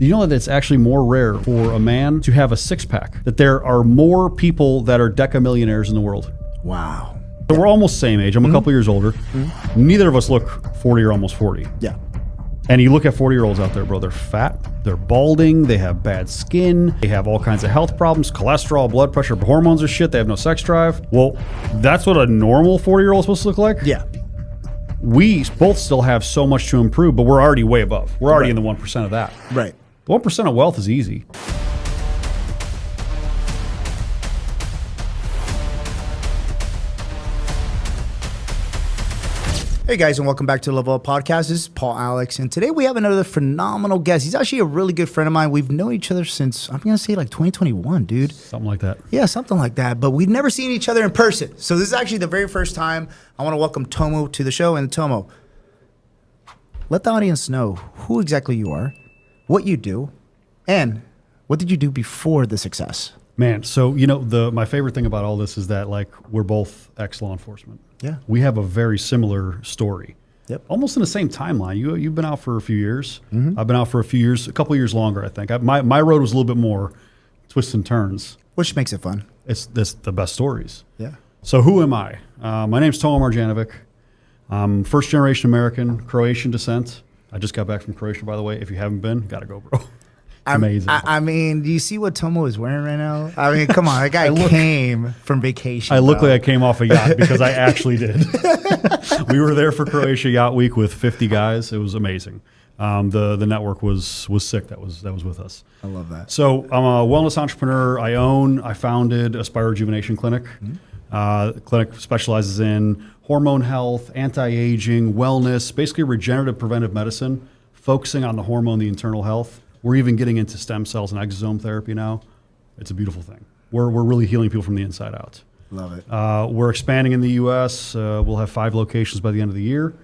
Do you know that it's actually more rare for a man to have a six-pack? That there are more people that are decamillionaires in the world. Wow. So we're almost the same age. I'm a couple years older. Neither of us look 40 or almost 40. Yeah. And you look at 40-year-olds out there, bro, they're fat, they're balding, they have bad skin, they have all kinds of health problems, cholesterol, blood pressure, hormones are shit, they have no sex drive. Well, that's what a normal 40-year-old is supposed to look like? Yeah. We both still have so much to improve, but we're already way above. We're already in the 1% of that. Right. The 1% of wealth is easy. Hey guys, and welcome back to the Level Up Podcast. This is Paul Alex, and today we have another phenomenal guest. He's actually a really good friend of mine. We've known each other since, I'm going to say like 2021, dude. Something like that. Yeah, something like that. But we've never seen each other in person. So this is actually the very first time. I want to welcome Tomo to the show. And Tomo, let the audience know who exactly you are, what you do, and what did you do before the success? Man, so you know, my favorite thing about all this is that like we're both ex-law enforcement. Yeah. We have a very similar story. Yep. Almost in the same timeline. You've been out for a few years. I've been out for a few years, a couple years longer, I think. My road was a little bit more twists and turns. Which makes it fun. It's the best stories. Yeah. So who am I? My name's Tomo Marjanovic. I'm first generation American, Croatian descent. I just got back from Croatia, by the way. If you haven't been, gotta go, bro. Amazing. I mean, do you see what Tomo is wearing right now? I mean, come on. That guy came from vacation. I look like I came off a yacht because I actually did. We were there for Croatia Yacht Week with 50 guys. It was amazing. The network was sick that was with us. I love that. So I'm a wellness entrepreneur. I founded Aspire Rejuvenation Clinic. The clinic specializes in hormone health, anti-aging, wellness, basically regenerative preventive medicine, focusing on the hormone, the internal health. We're even getting into stem cells and exosome therapy now. It's a beautiful thing. We're really healing people from the inside out. Love it. We're expanding in the U.S. We'll have 5 locations by the end of the year.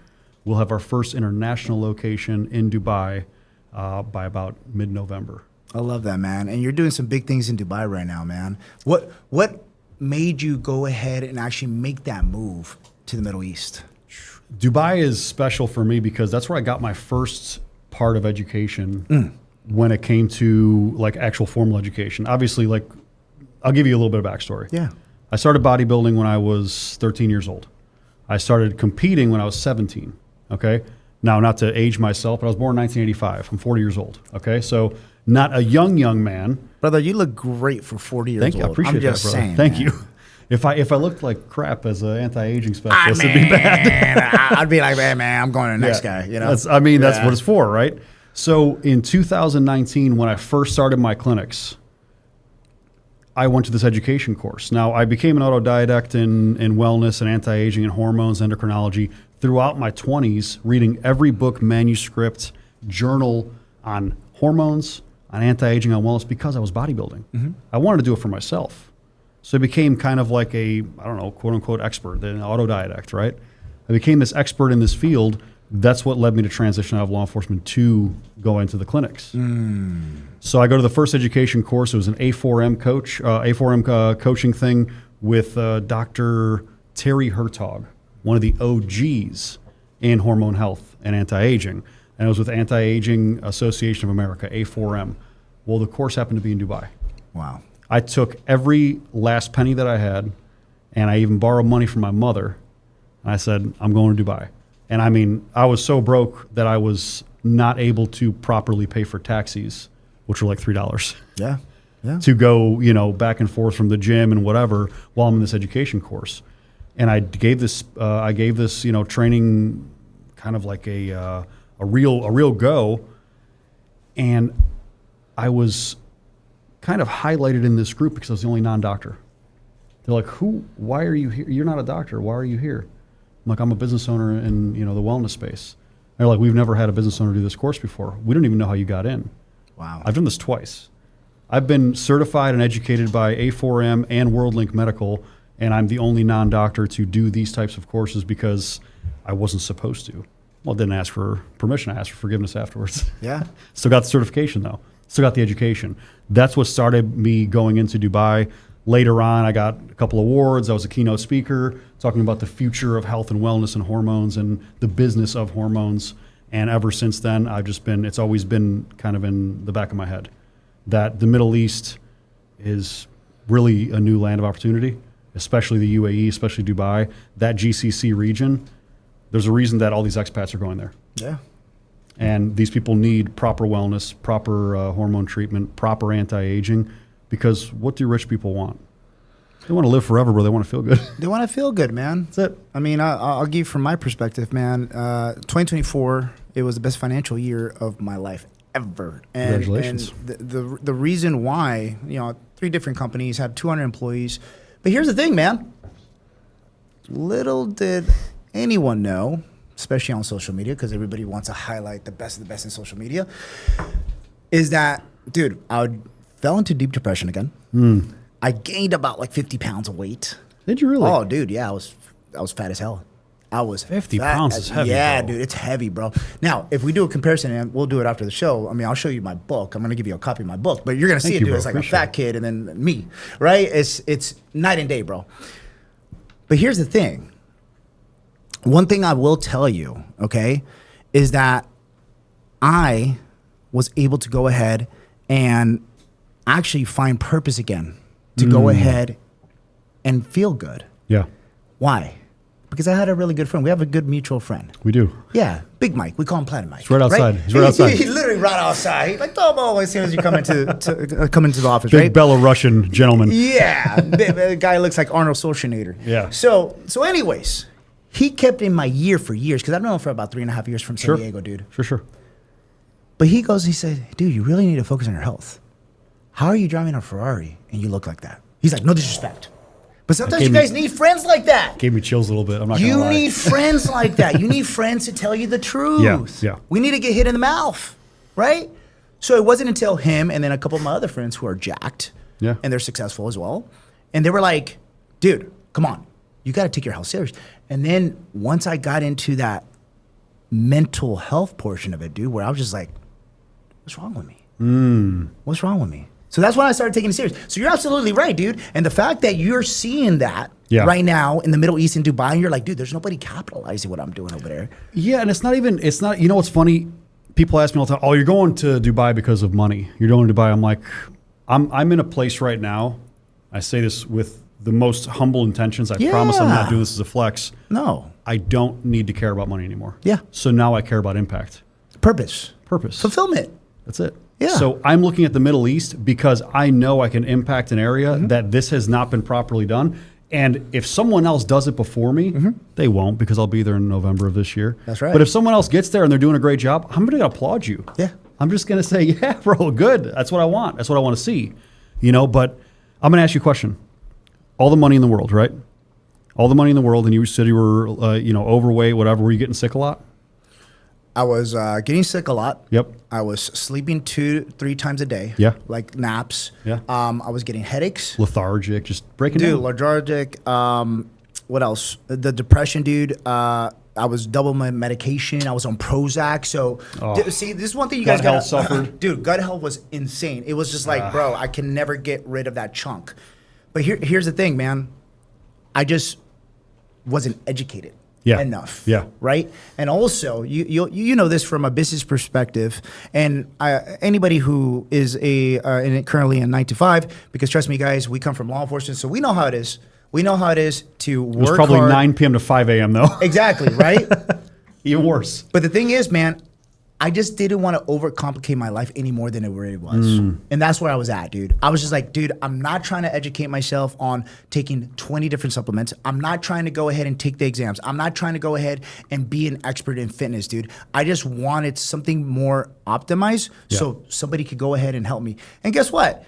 We'll have our first international location in Dubai by about mid-November. I love that, man. And you're doing some big things in Dubai right now, man. What made you go ahead and actually make that move to the Middle East? Dubai is special for me because that's where I got my first part of education when it came to like actual formal education. Obviously, like I'll give you a little bit of backstory. Yeah. I started bodybuilding when I was 13 years old. I started competing when I was 17. Okay. Now, not to age myself, but I was born in 1985. I'm 40 years old. Okay. So not a young man. Brother, you look great for 40 years old. Thank you. I appreciate that, brother. Saying, Thank man. you. If I looked like crap as an anti-aging specialist, it'd be bad. I'd be like, man, I'm going to the next guy. You know, that's what it's for, right? So in 2019, when I first started my clinics, I went to this education course. Now, I became an autodidact in wellness and anti-aging and hormones, endocrinology throughout my 20s, reading every book, manuscript, journal on hormones, on anti-aging, on wellness, because I was bodybuilding. I wanted to do it for myself. So I became kind of like a, I don't know, quote unquote expert, an autodidact, right? I became this expert in this field. That's what led me to transition out of law enforcement to go into the clinics. So I go to the first education course. It was an A4M coaching thing with Dr. Terry Hertog, one of the OGs in hormone health and anti-aging. And it was with Anti-Aging Association of America, A4M. Well, the course happened to be in Dubai. Wow. I took every last penny that I had, and I even borrowed money from my mother. And I said, I'm going to Dubai. And I mean, I was so broke that I was not able to properly pay for taxis, which were like $3. Yeah. Yeah. To go, back and forth from the gym and whatever while I'm in this education course. And I gave this training kind of like a real go. And I was kind of highlighted in this group because I was the only non-doctor. They're like, why are you here? You're not a doctor. Why are you here? I'm like, I'm a business owner in the wellness space. And they're like, we've never had a business owner do this course before. We don't even know how you got in. Wow. I've done this twice. I've been certified and educated by A4M and WorldLink Medical, and I'm the only non-doctor to do these types of courses because I wasn't supposed to. Well, I didn't ask for permission. I asked for forgiveness afterwards. Yeah. Still got the certification, though. Still got the education. That's what started me going into Dubai. Later on, I got a couple awards. I was a keynote speaker talking about the future of health and wellness and hormones and the business of hormones. And ever since then, it's always been kind of in the back of my head that the Middle East is really a new land of opportunity, especially the UAE, especially Dubai, that GCC region. There's a reason that all these expats are going there. Yeah. And these people need proper wellness, proper hormone treatment, proper anti-aging, because what do rich people want? They want to live forever, bro. They want to feel good. They want to feel good, man. That's it. I mean, I'll give you from my perspective, man. 2024, it was the best financial year of my life ever. And, Congratulations. And the reason why, 3 different companies, had 200 employees. But here's the thing, man. Little did anyone know, especially on social media, because everybody wants to highlight the best of the best in social media, is that, dude, I fell into deep depression again. I gained about like 50 pounds of weight. Did you really? Oh, dude, yeah, I was fat as hell. I was 50 fat pounds is heavy, Yeah, bro. dude, it's heavy, bro. Now, if we do a comparison, and we'll do it after the show. I mean, I'll show you my book. I'm gonna give you a copy of my book, but you're gonna see Thank it, you, dude. bro. It's like a Appreciate fat it. kid and then me, right? It's night and day, bro. But here's the thing. One thing I will tell you, okay, is that I was able to go ahead and actually find purpose again to go ahead and feel good. Yeah, Why? Because I had a really good friend. We have a good mutual friend. we do. Yeah, Big Mike. We call him Planet Mike. He's right outside. He's right outside. He's literally right outside. He's like, Tomo, as soon as you come into the office, Big right? Belarusian gentleman. Yeah, the guy looks like Arnold Schwarzenegger. Yeah. So anyways, he kept in my ear for years because I've known him for about 3.5 years from San Sure. Diego, dude. Sure. But he said, dude, you really need to focus on your health. How are you driving a Ferrari and you look like that? He's like, no disrespect. But sometimes you guys need friends like that. Gave me chills a little bit. I'm not gonna You lie. need friends like that. You need friends to tell you the truth. Yeah. We need to get hit in the mouth, right? So it wasn't until him and then a couple of my other friends who are jacked, Yeah. and they're successful as well, and they were like, dude, come on. You got to take your health serious. And then once I got into that mental health portion of it, dude, where I was just like, what's wrong with me? What's wrong with me? So that's when I started taking it serious. So you're absolutely right, dude. And the fact that you're seeing that right now in the Middle East in Dubai, and you're like, dude, there's nobody capitalizing what I'm doing over there. Yeah, and it's not, you know what's funny? People ask me all the time, oh, you're going to Dubai because of money. You're going to Dubai. I'm like, I'm in a place right now. I say this with the most humble intentions. I promise I'm not doing this as a flex. No. I don't need to care about money anymore. Yeah. So now I care about impact. Purpose. Fulfillment. That's it. Yeah. So I'm looking at the Middle East because I know I can impact an area that this has not been properly done. And if someone else does it before me, they won't because I'll be there in November of this year. That's right. But if someone else gets there and they're doing a great job, I'm going to applaud you. Yeah. I'm just going to say, yeah, bro, good. That's what I want. That's what I want to see. But I'm going to ask you a question. All the money in the world, right? All the money in the world, and you said you were, overweight, whatever. Were you getting sick a lot? I was getting sick a lot. Yep. I was sleeping 2-3 times a day. Yeah. Like naps. Yeah. I was getting headaches. Lethargic, just breaking Dude, down. lethargic. What else? The depression, dude. I was double my medication. I was on Prozac. So, see, this is one thing you guys Gut got. health suffered. Dude, gut health was insane. It was just like, bro, I can never get rid of that chunk. But here's the thing, man. I just wasn't educated enough. Yeah. Right. And also, you know this from a business perspective, and anybody who is currently in 9 to 5, because trust me, guys, we come from law enforcement, so we know how it is. We know how it is to work. It was probably hard. 9 p.m. to 5 a.m. though. Exactly. Right. Even worse. But the thing is, man, I just didn't want to overcomplicate my life any more than it really was. And that's where I was at, dude. I was just like, dude, I'm not trying to educate myself on taking 20 different supplements. I'm not trying to go ahead and take the exams. I'm not trying to go ahead and be an expert in fitness, dude. I just wanted something more optimized so somebody could go ahead and help me. And guess what?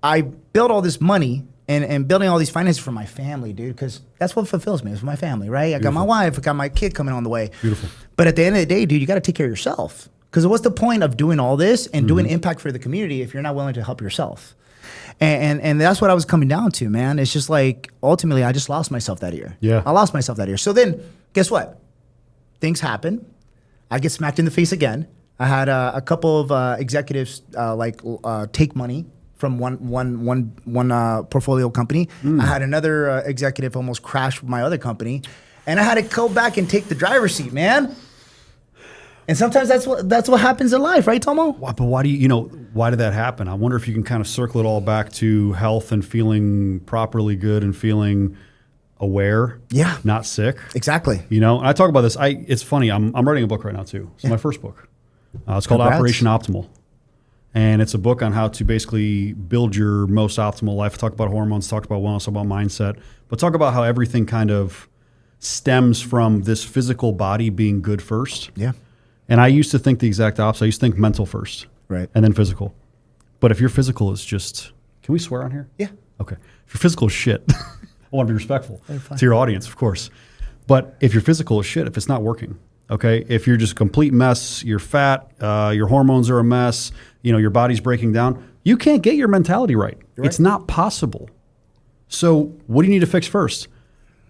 I built all this money and building all these finances for my family, dude, because that's what fulfills me. It's my family, right? I got my wife, I got my kid coming on the way. Beautiful. But at the end of the day, dude, you got to take care of yourself. Because what's the point of doing all this and doing impact for the community if you're not willing to help yourself? And that's what I was coming down to, man. It's just like, ultimately, I just lost myself that year. Yeah. I lost myself that year. So then, guess what? Things happen. I get smacked in the face again. I had a couple of executives take money from one portfolio company. I had another executive almost crash with my other company, and I had to go back and take the driver's seat, man. And sometimes that's what happens in life, right, Tomo? But why do why did that happen? I wonder if you can kind of circle it all back to health and feeling properly good and feeling aware, not sick. Exactly. And I talk about this. It's funny. I'm writing a book right now too. It's my first book. It's called Operation Optimal, and it's a book on how to basically build your most optimal life. Talk about hormones, talk about wellness, talk about mindset, but talk about how everything kind of stems from this physical body being good first. Yeah. And I used to think the exact opposite. I used to think mental first, right, and then physical. But if your physical is just, can we swear on here? Yeah. Okay. If your physical is shit, I want to be respectful to your audience, of course. But if your physical is shit, if it's not working, okay, if you're just a complete mess, you're fat, your hormones are a mess, your body's breaking down, you can't get your mentality right. It's not possible. So what do you need to fix first?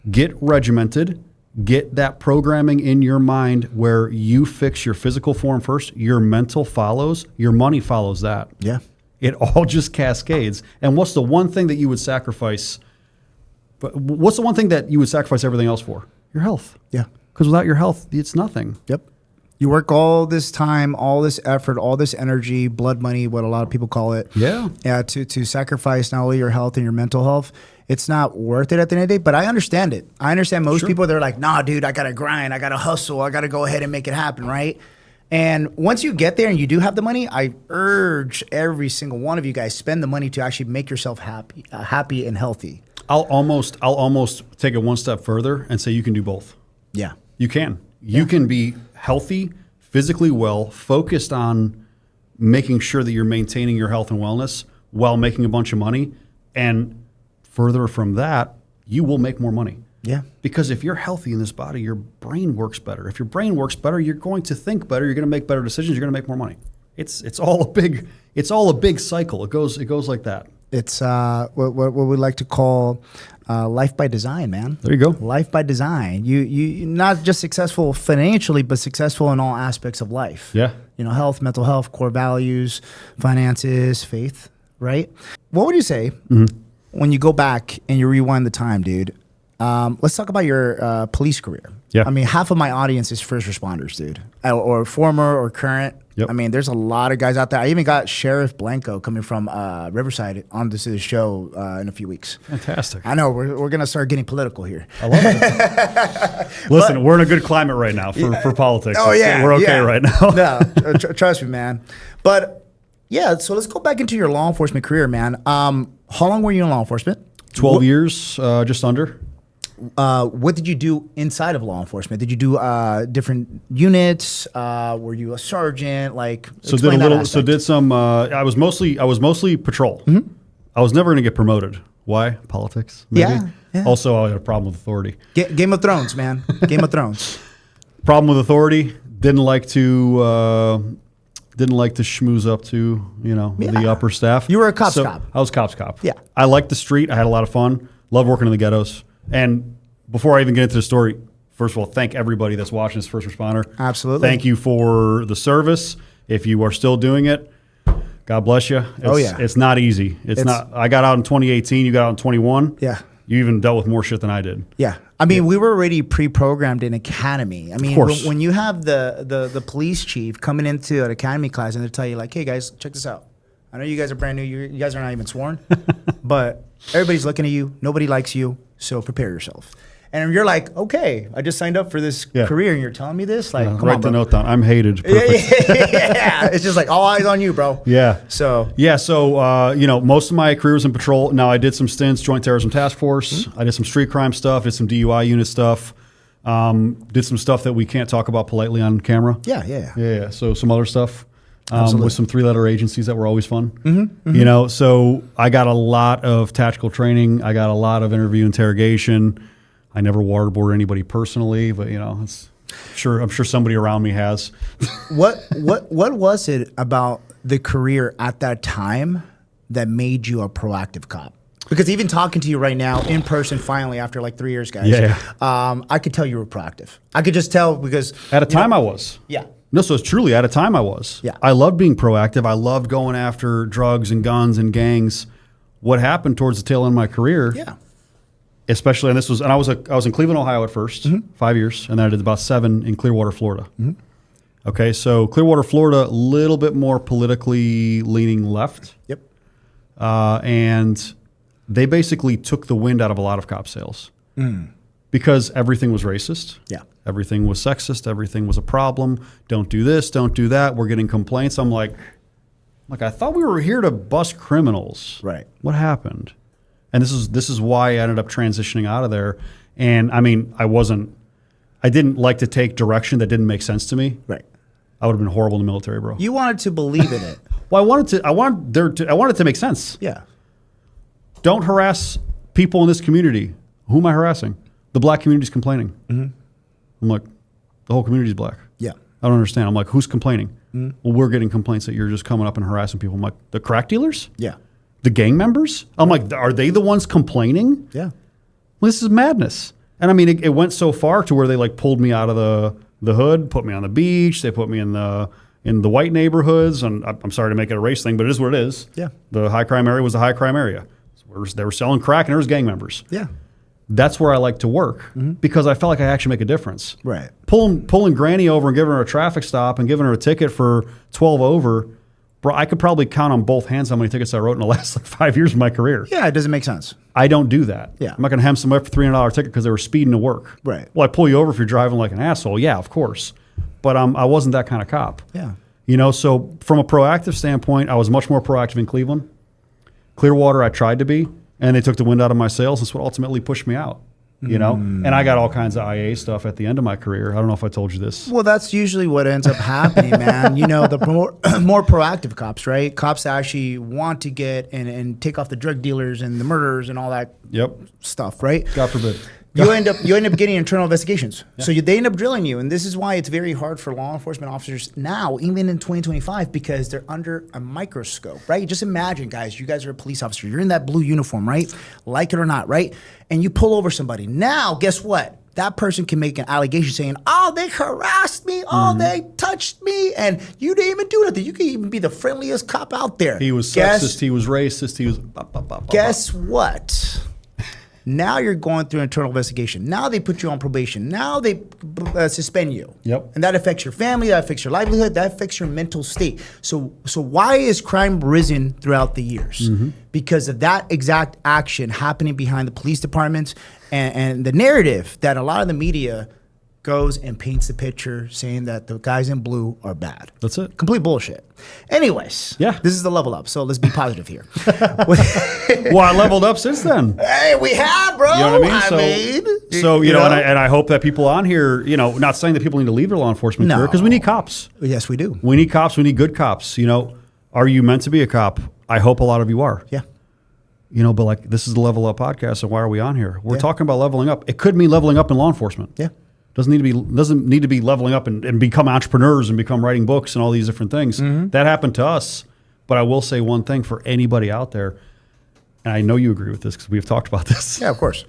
Get regimented, get that programming in your mind where you fix your physical form first, your mental follows, your money follows that. Yeah. It all just cascades. And what's the one thing that you would sacrifice? What's the one thing that you would sacrifice everything else for? Your health. Yeah. Because without your health, it's nothing. Yep. You work all this time, all this effort, all this energy, blood money, what a lot of people call it. Yeah. Yeah. To sacrifice not only your health and your mental health. It's not worth it at the end of the day, but I understand it. I understand most people, they're like, nah, dude, I got to grind. I got to hustle. I got to go ahead and make it happen, right? And once you get there and you do have the money, I urge every single one of you guys, spend the money to actually make yourself happy and healthy. I'll almost take it one step further and say you can do both. Yeah. You can. You can be healthy, physically well, focused on making sure that you're maintaining your health and wellness while making a bunch of money. And further from that, you will make more money. Yeah. Because if you're healthy in this body, your brain works better. If your brain works better, you're going to think better. You're going to make better decisions. You're going to make more money. It's all a big cycle. It goes like that. It's what we like to call life by design, man. There you go. Life by design. You not just successful financially, but successful in all aspects of life. Yeah. Health, mental health, core values, finances, faith, right? What would you say when you go back and you rewind the time, dude? Let's talk about your police career. Yeah. I mean, half of my audience is first responders, dude, or former or current. Yep. I mean, there's a lot of guys out there. I even got Sheriff Blanco coming from Riverside on this show in a few weeks. Fantastic. I know we're gonna start getting political here. I love it. Listen, we're in a good climate right now for politics. Oh yeah, we're okay right now. No, trust me, man. But yeah, so let's go back into your law enforcement career, man. How long were you in law enforcement? 12 years, just under. What did you do inside of law enforcement? Did you do different units? Were you a sergeant? Like, So did some. I was mostly patrol. I was never going to get promoted. Why? Politics. Maybe. Yeah. Also, I had a problem with authority. Game of Thrones, man. Game of Thrones. Problem with authority. Didn't like to schmooze up to the upper staff. You were a cop's cop. I was cop's cop. Yeah. I liked the street. I had a lot of fun. Loved working in the ghettos. And before I even get into the story, first of all, thank everybody that's watching this first responder. Absolutely. Thank you for the service. If you are still doing it, God bless you. It's not easy. It's not. I got out in 2018. You got out in 21. Yeah. You even dealt with more shit than I did. Yeah. I mean, we were already pre-programmed in academy. I mean, when you have the police chief coming into an academy class and they tell you like, hey guys, check this out. I know you guys are brand new. You guys are not even sworn, but everybody's looking at you. Nobody likes you. So prepare yourself. And you're like, okay, I just signed up for this career and you're telling me this? Like, come write on, the bro. note down. I'm hated. Perfect. Yeah. It's just like all eyes on you, bro. Yeah. So most of my career was in patrol. Now I did some stints, Joint Terrorism Task Force. I did some street crime stuff, did some DUI unit stuff, did some stuff that we can't talk about politely on camera. Yeah. So some other stuff. With some 3-letter agencies that were always fun. So I got a lot of tactical training. I got a lot of interview interrogation. I never waterboarded anybody personally, but I'm sure somebody around me has. What was it about the career at that time that made you a proactive cop? Because even talking to you right now in person, finally after like 3 years, guys, I could tell you were proactive. I could just tell because at a time I was. Yeah. No, so it's truly at a time I was. Yeah. I loved being proactive. I loved going after drugs and guns and gangs. What happened towards the tail end of my career? Yeah. Especially, and I was in Cleveland, Ohio at first, 5 years, and then I did about 7 in Clearwater, Florida. Okay, so Clearwater, Florida, a little bit more politically leaning left. Yep. And they basically took the wind out of a lot of cop sales because everything was racist. Yeah. Everything was sexist. Everything was a problem. Don't do this. Don't do that. We're getting complaints. I'm like, I thought we were here to bust criminals. Right. What happened? And this is why I ended up transitioning out of there. And I mean, I didn't like to take direction that didn't make sense to me. Right. I would have been horrible in the military, bro. You wanted to believe in it. Well, I wanted it to make sense. Yeah. Don't harass people in this community. Who am I harassing? The black community's complaining. I'm like, the whole community's black. Yeah. I don't understand. I'm like, who's complaining? Well, we're getting complaints that you're just coming up and harassing people. I'm like, the crack dealers? Yeah. The gang members? I'm like, are they the ones complaining? Yeah. Well, this is madness. And I mean, it went so far to where they like pulled me out of the hood, put me on the beach. They put me in the white neighborhoods. And I'm sorry to make it a race thing, but it is what it is. Yeah. The high crime area was the high crime area. They were selling crack and there was gang members. Yeah. That's where I like to work because I felt like I actually make a difference. Right. Pulling Granny over and giving her a traffic stop and giving her a ticket for 12 over, bro, I could probably count on both hands how many tickets I wrote in the last 5 years of my career. Yeah, it doesn't make sense. I don't do that. Yeah. I'm not going to hem somebody up for $300 ticket because they were speeding to work. Right. Well, I pull you over if you're driving like an asshole. Yeah, of course. But I wasn't that kind of cop. Yeah. You know, so from a proactive standpoint, I was much more proactive in Cleveland. Clearwater, I tried to be, and they took the wind out of my sails. That's what ultimately pushed me out. You know, and I got all kinds of IA stuff at the end of my career. I don't know if I told you this. Well, that's usually what ends up happening, man. You know, the more proactive cops, right? Cops that actually want to get and take off the drug dealers and the murderers and all that stuff, right? God forbid. You end up getting internal investigations. Yeah. So they end up drilling you. And this is why it's very hard for law enforcement officers now, even in 2025, because they're under a microscope, right? Just imagine, guys, you guys are a police officer. You're in that blue uniform, right? Like it or not, right? And you pull over somebody. Now, guess what? That person can make an allegation saying, oh, they harassed me. Oh, they touched me. And you didn't even do nothing. You could even be the friendliest cop out there. He was sexist. He was racist. He was... Guess what? Now you're going through an internal investigation. Now they put you on probation. Now they suspend you. Yep. And that affects your family. That affects your livelihood. That affects your mental state. So why is crime risen throughout the years? Because of that exact action happening behind the police departments and the narrative that a lot of the media goes and paints the picture saying that the guys in blue are bad. That's it. Complete bullshit. Anyways, yeah, this is the level up. So let's be positive here. Well, I leveled up since then. Hey, we have, bro. You know what I mean? So you know, and I hope that people on here, you know, not saying that people need to leave their law enforcement career because we need cops. Yes, we do. We need cops. We need good cops. You know, are you meant to be a cop? I hope a lot of you are. Yeah. You know, but like this is the Level Up podcast, so why are we on here? We're talking about leveling up. It could mean leveling up in law enforcement. Yeah. Doesn't need to be leveling up and become entrepreneurs and become writing books and all these different things. That happened to us. But I will say one thing for anybody out there, and I know you agree with this because we've talked about this. Yeah, of course.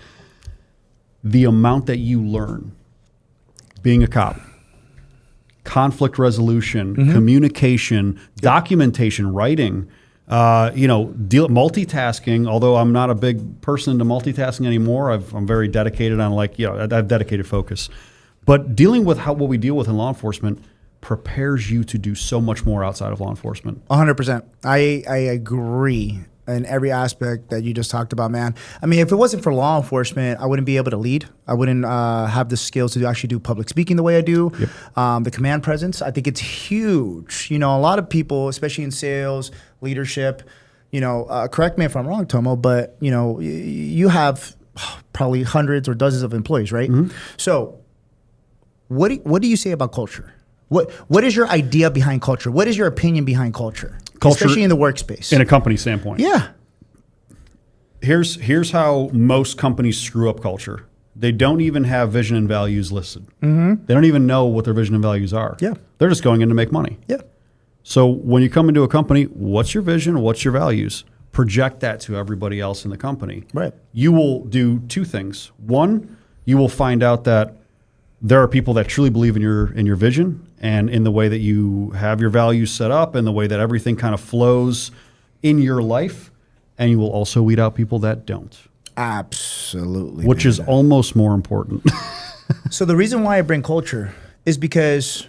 The amount that you learn being a cop, conflict resolution, communication, documentation, writing, multitasking. Although I'm not a big person into multitasking anymore, I'm very dedicated on I have dedicated focus. But dealing with what we deal with in law enforcement prepares you to do so much more outside of law enforcement. 100%. I agree in every aspect that you just talked about, man. I mean, if it wasn't for law enforcement, I wouldn't be able to lead. I wouldn't have the skills to actually do public speaking the way I do. Yep. The command presence, I think it's huge. You know, a lot of people, especially in sales, leadership, correct me if I'm wrong, Tomo, but, you have probably hundreds or dozens of employees, right? So what do you say about culture? What is your idea behind culture? What is your opinion behind culture? Especially in the workspace. In a company standpoint. Yeah. Here's how most companies screw up culture. They don't even have vision and values listed. They don't even know what their vision and values are. Yeah. They're just going in to make money. Yeah. So when you come into a company, what's your vision? What's your values? Project that to everybody else in the company. Right. You will do two things. One, you will find out that there are people that truly believe in your vision and in the way that you have your values set up and the way that everything kind of flows in your life. And you will also weed out people that don't. Absolutely. Which is almost more important. So the reason why I bring culture is because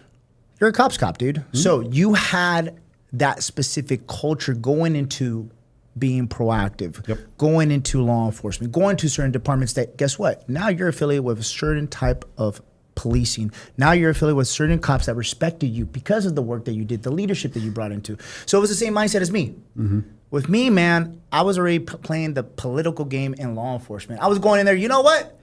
You're a cop's cop, dude. So you had that specific culture going into being proactive, going into law enforcement, going to certain departments that, guess what? Now you're affiliated with a certain type of policing. Now you're affiliated with certain cops that respected you because of the work that you did, the leadership that you brought into. So it was the same mindset as me. With me, man, I was already playing the political game in law enforcement. I was going in there, you know what?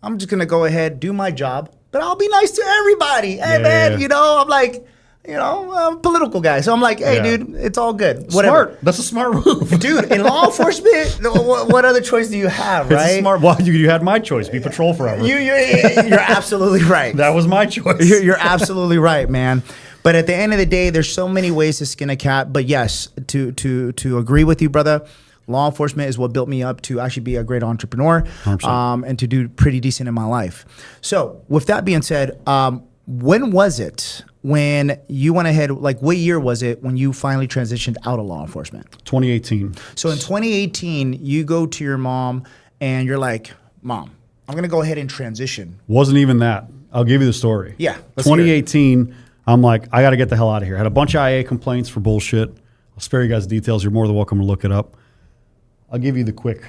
I'm just going to go ahead, do my job, but I'll be nice to everybody. Hey, man, you know, I'm like, you know, I'm a political guy. So I'm like, hey, dude, it's all good. Whatever. Smart. That's a smart move. Dude, in law enforcement, what other choice do you have, right? It's smart. Well, you had my choice. Be patrol forever. You're absolutely right. That was my choice. You're absolutely right, man. But at the end of the day, there's so many ways to skin a cat. But yes, to agree with you, brother, law enforcement is what built me up to actually be a great entrepreneur and to do pretty decent in my life. So with that being said, when was it when you went ahead, like what year was it when you finally transitioned out of law enforcement? 2018. So in 2018, you go to your mom and you're like, Mom, I'm going to go ahead and transition. Wasn't even that. I'll give you the story. Yeah. 2018, I'm like, I got to get the hell out of here. I had a bunch of IA complaints for bullshit. I'll spare you guys the details. You're more than welcome to look it up. I'll give you the quick.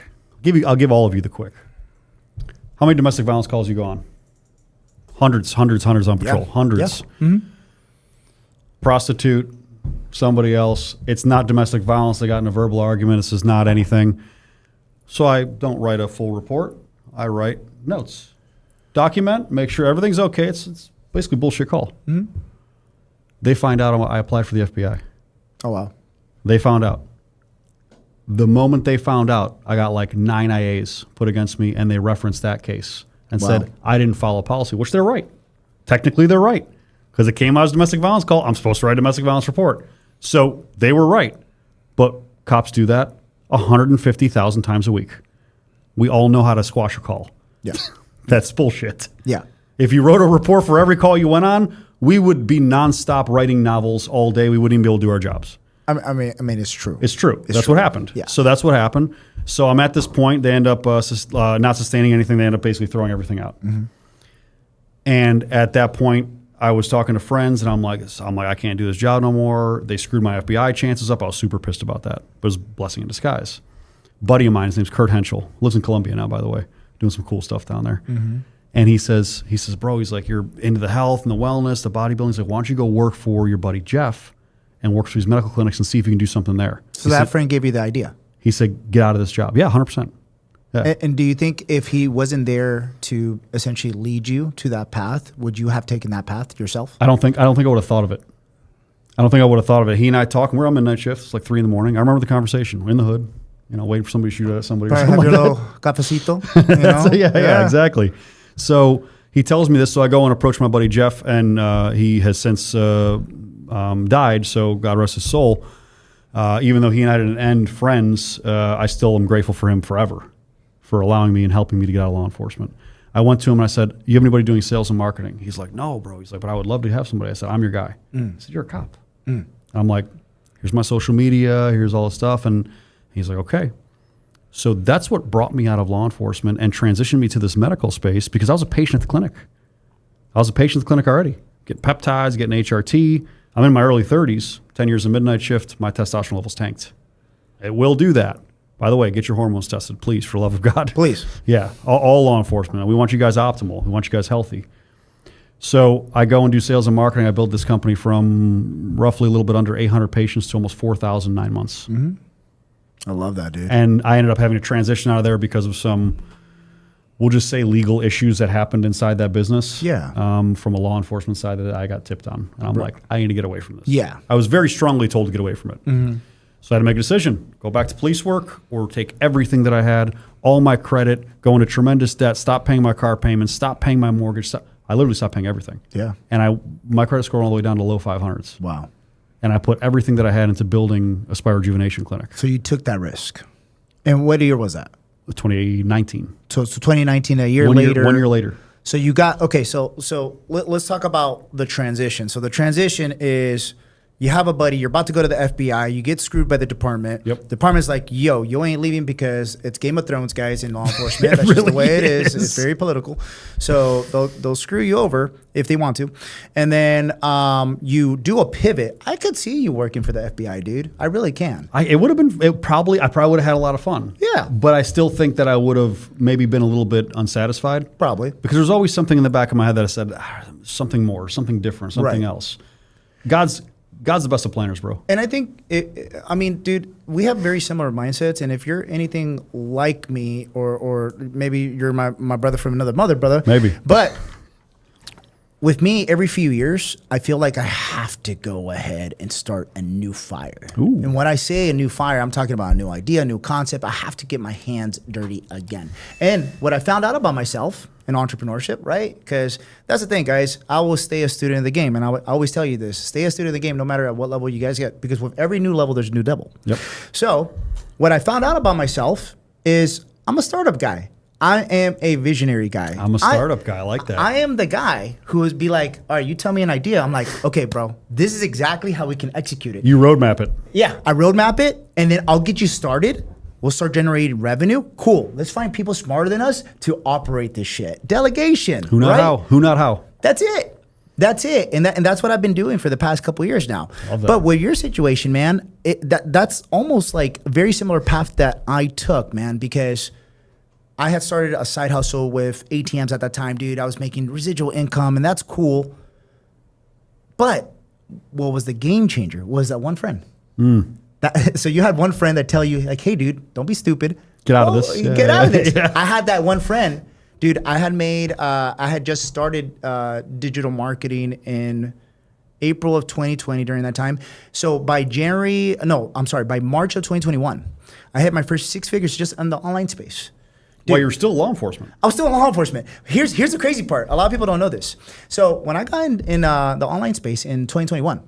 I'll give all of you the quick. How many domestic violence calls you go on? Hundreds on patrol. Hundreds. Prostitute, somebody else. It's not domestic violence. They got in a verbal argument. This is not anything. So I don't write a full report. I write notes. Document, make sure everything's okay. It's basically a bullshit call. They find out I applied for the FBI. Oh, wow. They found out. The moment they found out, I got like 9 IAs put against me, and they referenced that case and said I didn't follow policy, which they're right. Technically, they're right. Because it came out as a domestic violence call, I'm supposed to write a domestic violence report. So they were right. But cops do that 150,000 times a week. We all know how to squash a call. Yeah. That's bullshit. Yeah. If you wrote a report for every call you went on, we would be nonstop writing novels all day. We wouldn't even be able to do our jobs. I mean, it's true. It's true. That's true. what happened. Yeah. So that's what happened. So I'm at this point. They end up not sustaining anything. They end up basically throwing everything out. And at that point, I was talking to friends, and I'm like, I can't do this job no more. They screwed my FBI chances up. I was super pissed about that. But it was a blessing in disguise. Buddy of mine, his name's Kurt Henschel, lives in Colombia now, by the way, doing some cool stuff down there. And he says, bro, he's like, you're into the health and the wellness, the bodybuilding. He's like, why don't you go work for your buddy Jeff and work for these medical clinics and see if you can do something there? So that friend gave you the idea. He said, get out of this job. Yeah, 100%. Yeah. And do you think if he wasn't there to essentially lead you to that path, would you have taken that path yourself? I don't think I would have thought of it. I don't think I would have thought of it. He and I talking. We're on midnight shift. It's like 3 a.m. I remember the conversation. We're in the hood, waiting for somebody to shoot at somebody. Probably have your little cafecito. You know? So, yeah, exactly. So he tells me this. So I go and approach my buddy Jeff, and he has since died. So God rest his soul. Even though he and I didn't end friends, I still am grateful for him forever for allowing me and helping me to get out of law enforcement. I went to him and I said, you have anybody doing sales and marketing? He's like, no, bro. He's like, but I would love to have somebody. I said, I'm your guy. I said, you're a cop. I'm like, here's my social media. Here's all the stuff. And he's like, okay. So that's what brought me out of law enforcement and transitioned me to this medical space, because I was a patient at the clinic. I was a patient at the clinic already. Getting peptides, getting HRT. I'm in my early 30s, 10 years of midnight shift. My testosterone levels tanked. It will do that. By the way, get your hormones tested, please, for the love of God. Please. Yeah, all law enforcement. We want you guys optimal. We want you guys healthy. So I go and do sales and marketing. I build this company from roughly a little bit under 800 patients to almost 4,000 in 9 months. I love that, dude. And I ended up having to transition out of there because of some, we'll just say, legal issues that happened inside that business. Yeah. From a law enforcement side that I got tipped on. And I'm like, I need to get away from this. Yeah. I was very strongly told to get away from it. So I had to make a decision, go back to police work or take everything that I had, all my credit, go into tremendous debt, stop paying my car payments, stop paying my mortgage. I literally stopped paying everything. Yeah. And my credit score went all the way down to low 500s. Wow. And I put everything that I had into building a Spire Rejuvenation Clinic. So you took that risk. And what year was that? 2019. So 2019, a year 1 later. 1 year later. So you got, okay, so let's talk about the transition. So the transition is You have a buddy, you're about to go to the FBI, you get screwed by the department. Yep. Department's like, yo, you ain't leaving because it's Game of Thrones, guys, in law enforcement. That's just really the way it is. is. It's very political. So they'll screw you over if they want to. And then you do a pivot. I could see you working for the FBI, dude. I really can. I probably would have had a lot of fun. Yeah. But I still think that I would have maybe been a little bit unsatisfied. Probably. Because there's always something in the back of my head that I said, something more, something different, something Right. else. God's the best of planners, bro. And I think, I mean, dude, we have very similar mindsets. And if you're anything like me, or maybe you're my brother from another mother, brother. Maybe. But with me, every few years, I feel like I have to go ahead and start a new fire. Ooh. And when I say a new fire, I'm talking about a new idea, a new concept. I have to get my hands dirty again. And what I found out about myself in entrepreneurship, right? Because that's the thing, guys. I will stay a student of the game. And I always tell you this. Stay a student of the game no matter at what level you guys get. Because with every new level, there's a new devil. Yep. So what I found out about myself is I'm a startup guy. I am a visionary guy. I'm a startup guy. I like that. I am the guy who would be like, all right, you tell me an idea. I'm like, okay, bro, this is exactly how we can execute it. You roadmap it. Yeah, I roadmap it, and then I'll get you started. We'll start generating revenue. Cool. Let's find people smarter than us to operate this shit. Delegation. Who not right? how? Who not how? That's it. That's it. And that's what I've been doing for the past couple of years now. Love that. But with your situation, man, that's almost like a very similar path that I took, man, because I had started a side hustle with ATMs at that time, dude. I was making residual income, and that's cool. But what was the game changer was that one friend. So you had one friend that tell you, like, hey, dude, don't be stupid. Get out of this. Get out of this. Yeah. I had that one friend. Dude, I had just started digital marketing in April of 2020 during that time. So by by March of 2021, I had my first 6 figures just in the online space. Well, you're still law enforcement. I was still in law enforcement. Here's the crazy part. A lot of people don't know this. So when I got in the online space in 2021,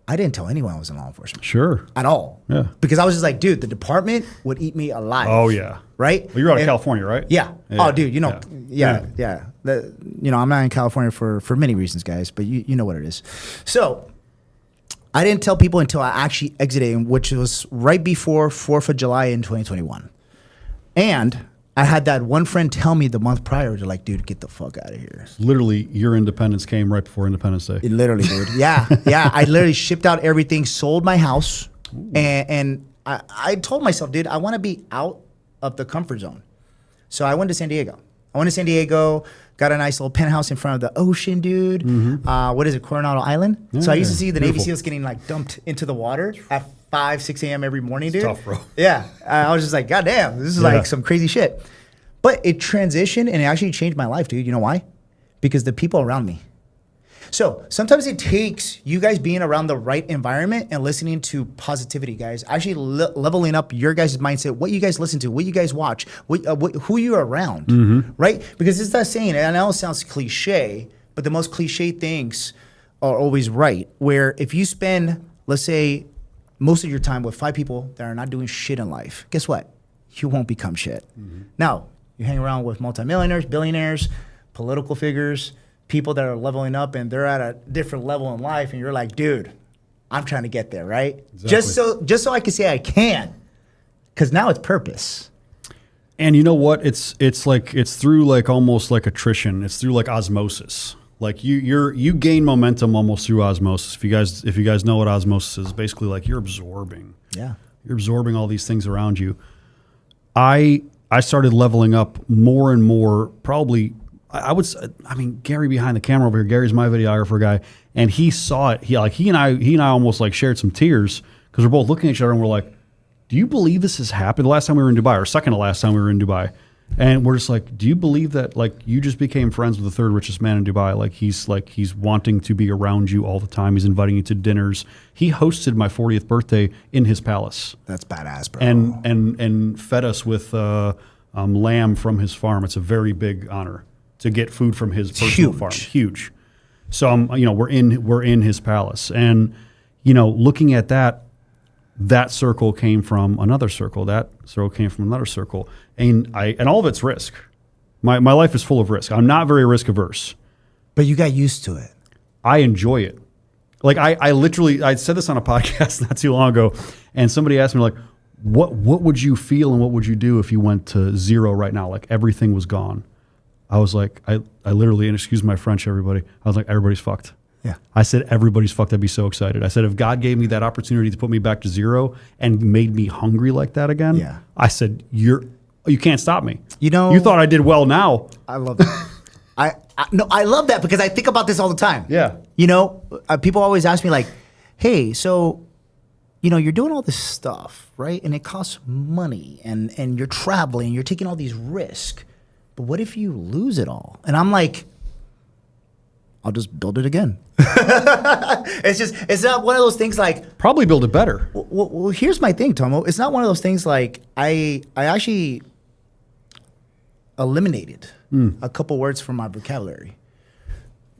I didn't tell anyone I was in law enforcement. Sure. At all. Yeah. Because I was just like, dude, the department would eat me alive. Oh, yeah. Right? Well, you're out of California, right? Yeah. Yeah. Oh, dude, yeah. I'm not in California for many reasons, guys, but you know what it is. So I didn't tell people until I actually exited, which was right before 4th of July in 2021. And I had that one friend tell me the month prior, they're like, dude, get the fuck out of here. Literally, your independence came right before Independence Day. Literally, dude. Yeah. I literally shipped out everything, sold my house, and I told myself, dude, I want to be out of the comfort zone. So I went to San Diego. Got a nice little penthouse in front of the ocean, dude. What is it, Coronado Island? So I used to see the Navy Beautiful. SEALs getting like dumped into the water at 5, 6 a.m. every morning, dude. tough, bro. Yeah. I was just like, God damn, this is like some crazy shit. But it transitioned and it actually changed my life, dude. You know why? Because the people around me. So sometimes it takes you guys being around the right environment and listening to positivity, guys. Actually leveling up your guys' mindset, what you guys listen to, what you guys watch, who you're around, right? Because it's that saying, and I know it sounds cliche, but the most cliche things are always right. Where if you spend, let's say, most of your time with 5 people that are not doing shit in life, guess what? You won't become shit. Now, you hang around with multi-millionaires, billionaires, political figures, people that are leveling up and they're at a different level in life, and you're like, dude, I'm trying to get there, right? Exactly. Just so I can say I can, because now it's purpose. And you know what? It's through like almost like attrition. It's through like osmosis. Like you gain momentum almost through osmosis. If you guys know what osmosis is, basically like you're absorbing. Yeah. You're absorbing all these things around you. I started leveling up more and more. Probably, I mean, Gary behind the camera over here. Gary's my videographer guy, and he saw it. He and I almost like shared some tears because we're both looking at each other and we're like, "Do you believe this has happened?" The last time we were in Dubai, or second to last time we were in Dubai, and we're just like, "Do you believe that like you just became friends with the 3rd richest man in Dubai? Like he's wanting to be around you all the time. He's inviting you to dinners. He hosted my 40th birthday in his palace." That's badass, bro. And fed us with lamb from his farm. It's a very big honor to get food from his personal farm. Huge. So we're in his palace, and looking at that circle came from another circle. That circle came from another circle, and all of it's risk. My life is full of risk. I'm not very risk averse. But you got used to it. I enjoy it. Like I literally, I said this on a podcast not too long ago, and somebody asked me like, what would you feel and what would you do if you went to zero right now? Like everything was gone. I was like, I literally, and excuse my French, everybody. I was like, everybody's fucked. Yeah. I said, everybody's fucked. I'd be so excited. I said, if God gave me that opportunity to put me back to zero and made me hungry like that again, Yeah. I said, you can't stop me. You know, You thought I did well now. I love that. I love that because I think about this all the time. Yeah. You know, people always ask me like, hey, so, you know, you're doing all this stuff, right? And it costs money and you're traveling, you're taking all these risks. But what if you lose it all? And I'm like, I'll just build it again. It's not one of those things like. Probably build it better. Well, here's my thing, Tomo. It's not one of those things like I actually eliminated a couple words from my vocabulary.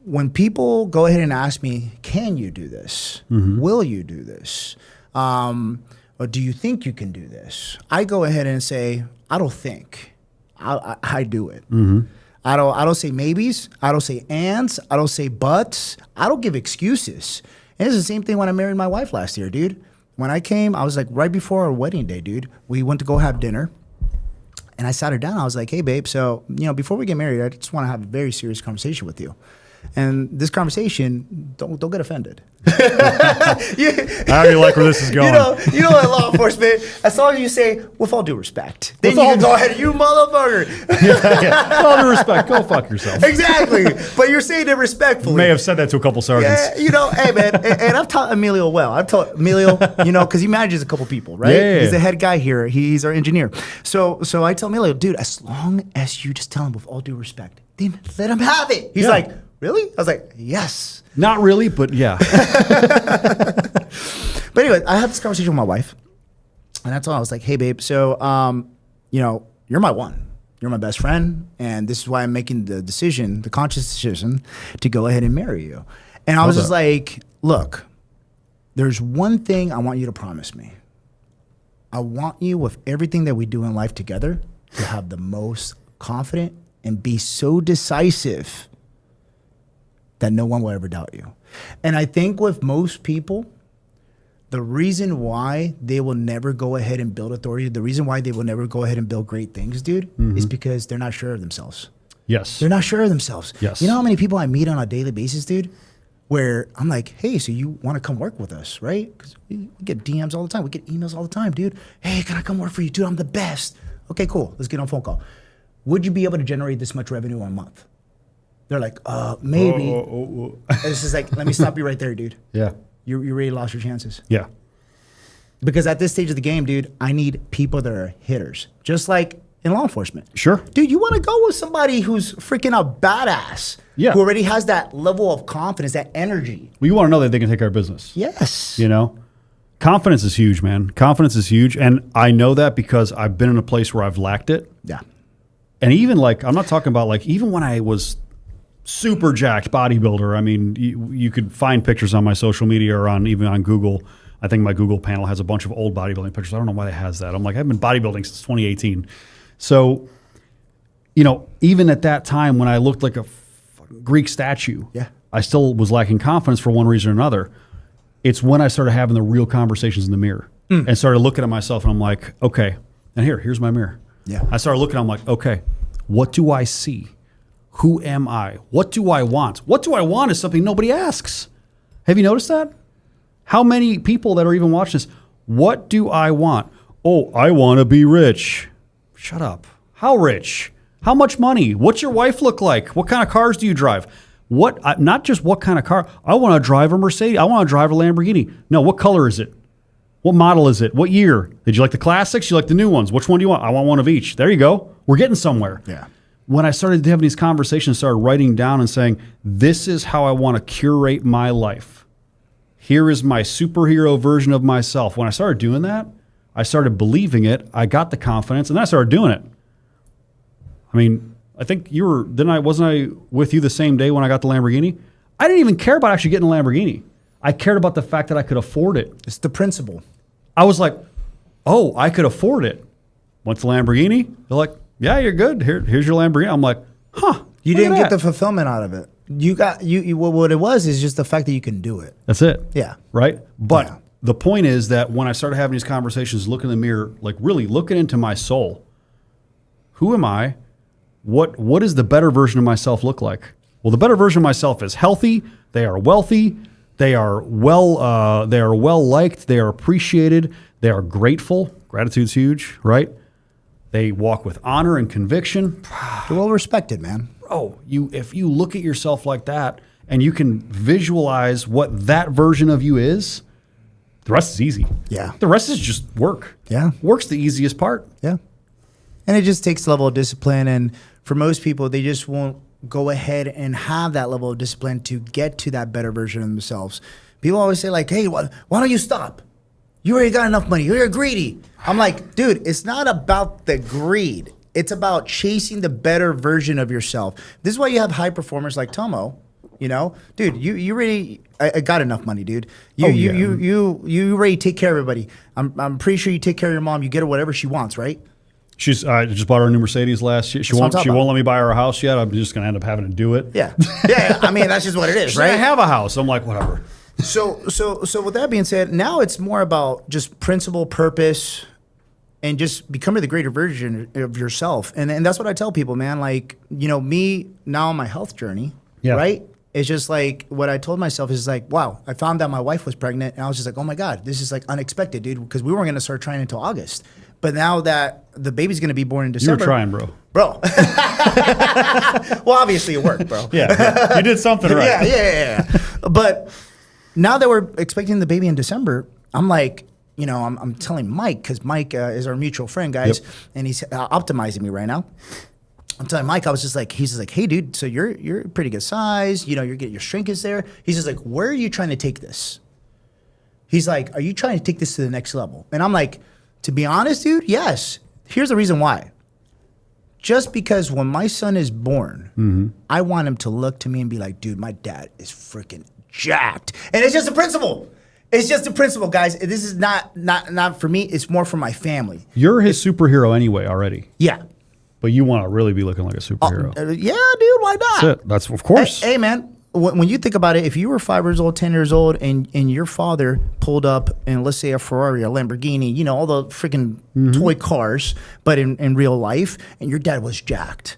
When people go ahead and ask me, can you do this? Will you do this? Or do you think you can do this? I go ahead and say, I don't think. I do it. I don't say maybes. I don't say ands. I don't say buts. I don't give excuses. And it's the same thing when I married my wife last year, dude. When I came, I was like right before our wedding day, dude. We went to go have dinner. And I sat her down. I was like, hey, babe, so, you know, before we get married, I just want to have a very serious conversation with you. And this conversation, don't get offended. I already like where this is going. You know, at law enforcement, as long as you say, with all due respect, then you can go ahead, you motherfucker. Yeah. With all due respect, go fuck yourself. Exactly. But you're saying it respectfully. May have said that to a couple sergeants. Yeah, you know, hey, man. And I've taught Emilio well. I've taught Emilio, you know, because he manages a couple people, right? Yeah. He's the head guy here. He's our engineer. So I tell Emilio, dude, as long as you just tell him with all due respect, then let him have it. He's like, really? I was like, yes. Not really, but yeah. But anyway, I had this conversation with my wife, and that's all. I was like, hey, babe, so, you know, you're my one. You're my best friend, and this is why I'm making the decision, the conscious decision, to go ahead and marry you. And I was just like, look, there's one thing I want you to promise me. I want you, with everything that we do in life together, to have the most confident and be so decisive that no one will ever doubt you. And I think with most people, the reason why they will never go ahead and build authority, the reason why they will never go ahead and build great things, dude, is because they're not sure of themselves. Yes. They're not sure of themselves. Yes. You know how many people I meet on a daily basis, dude, where I'm like, hey, so you want to come work with us, right? Because we get DMs all the time. We get emails all the time, dude. Hey, can I come work for you? Dude, I'm the best. Okay, cool. Let's get on a phone call. Would you be able to generate this much revenue a month? They're like, maybe. It's just like, let me stop you right there, dude. Yeah. You already lost your chances. Yeah. Because at this stage of the game, dude, I need people that are hitters. Just like in law enforcement. Sure. Dude, you want to go with somebody who's freaking a badass. Yeah. Who already has that level of confidence, that energy. We want to know that they can take care of business. Yes. You know? Confidence is huge, man. Confidence is huge. And I know that because I've been in a place where I've lacked it. Yeah. And even like, I'm not talking about like, even when I was super jacked bodybuilder, I mean, you could find pictures on my social media or even on Google. I think my Google panel has a bunch of old bodybuilding pictures. I don't know why it has that. I'm like, I've been bodybuilding since 2018. So, you know, even at that time when I looked like a Greek statue, I still was lacking confidence for one reason or another. It's when I started having the real conversations in the mirror and started looking at myself and I'm like, okay, and here's my mirror. Yeah. I started looking, I'm like, okay, what do I see? Who am I? What do I want? What do I want is something nobody asks. Have you noticed that? How many people that are even watching this, what do I want? Oh, I want to be rich. Shut up. How rich? How much money? What's your wife look like? What kind of cars do you drive? Not just what kind of car. I want to drive a Mercedes. I want to drive a Lamborghini. No, what color is it? What model is it? What year? Did you like the classics? You like the new ones? Which one do you want? I want one of each. There you go. We're getting somewhere. Yeah. When I started having these conversations, started writing down and saying, this is how I want to curate my life. Here is my superhero version of myself. When I started doing that, I started believing it. I got the confidence, and then I started doing it. I mean, I think wasn't I with you the same day when I got the Lamborghini? I didn't even care about actually getting a Lamborghini. I cared about the fact that I could afford it. It's the principle. I was like, oh, I could afford it. Went to Lamborghini. They're like, yeah, you're good. Here's your Lamborghini. I'm like, huh. You didn't get the fulfillment out of it. What it was is just the fact that you can do it. That's it. Yeah. Right. But Yeah. the point is that when I started having these conversations, looking in the mirror, like really looking into my soul, who am I? What does the better version of myself look like? Well, the better version of myself is healthy. They are wealthy. They are well liked. They are appreciated. They are grateful. Gratitude's huge, right? They walk with honor and conviction. They're well respected, man. Bro, if you look at yourself like that and you can visualize what that version of you is, the rest is easy. Yeah. The rest is just work. Yeah. Work's the easiest part. Yeah. And it just takes a level of discipline. And for most people, they just won't go ahead and have that level of discipline to get to that better version of themselves. People always say like, hey, why don't you stop? You already got enough money. You're greedy. I'm like, dude, it's not about the greed. It's about chasing the better version of yourself. This is why you have high performers like Tomo. You know, dude, you really, I got enough money, dude. You already take care of everybody. I'm pretty sure you take care of your mom. You get her whatever she wants, right? I just bought her a new Mercedes last year. She won't let me buy her a house yet. I'm just going to end up having to do it. Yeah. Yeah. I mean, that's just what it is, right? I have a house. I'm like, whatever. So with that being said, now it's more about just principle, purpose, and just becoming the greater version of yourself. And that's what I tell people, man. Like, you know, me now on my health journey, right? It's just like what I told myself is like, wow, I found out my wife was pregnant and I was just like, oh my God, this is like unexpected, dude, because we weren't going to start trying until August. But now that the baby's going to be born in December. You were trying, bro. Bro. Well, obviously it worked, bro. Yeah. You did something right. Yeah. But now that we're expecting the baby in December, I'm like, you know, I'm telling Mike, because Mike is our mutual friend, guys, and he's optimizing me right now. I'm telling Mike, I was just like, he's just like, hey, dude, so you're a pretty good size. You know, your shrink is there. He's just like, where are you trying to take this? He's like, are you trying to take this to the next level? And I'm like, to be honest, dude, yes. Here's the reason why. Just because when my son is born, I want him to look to me and be like, dude, my dad is freaking jacked. And it's just a principle. It's just a principle, guys. This is not for me. It's more for my family. You're his superhero anyway already. Yeah. But you want to really be looking like a superhero. Yeah, dude, why not? That's it. That's, of course. Hey, man, when you think about it, if you were 5 years old, 10 years old, and your father pulled up in, let's say, a Ferrari, a Lamborghini, you know, all the freaking toy cars, but in real life, and your dad was jacked.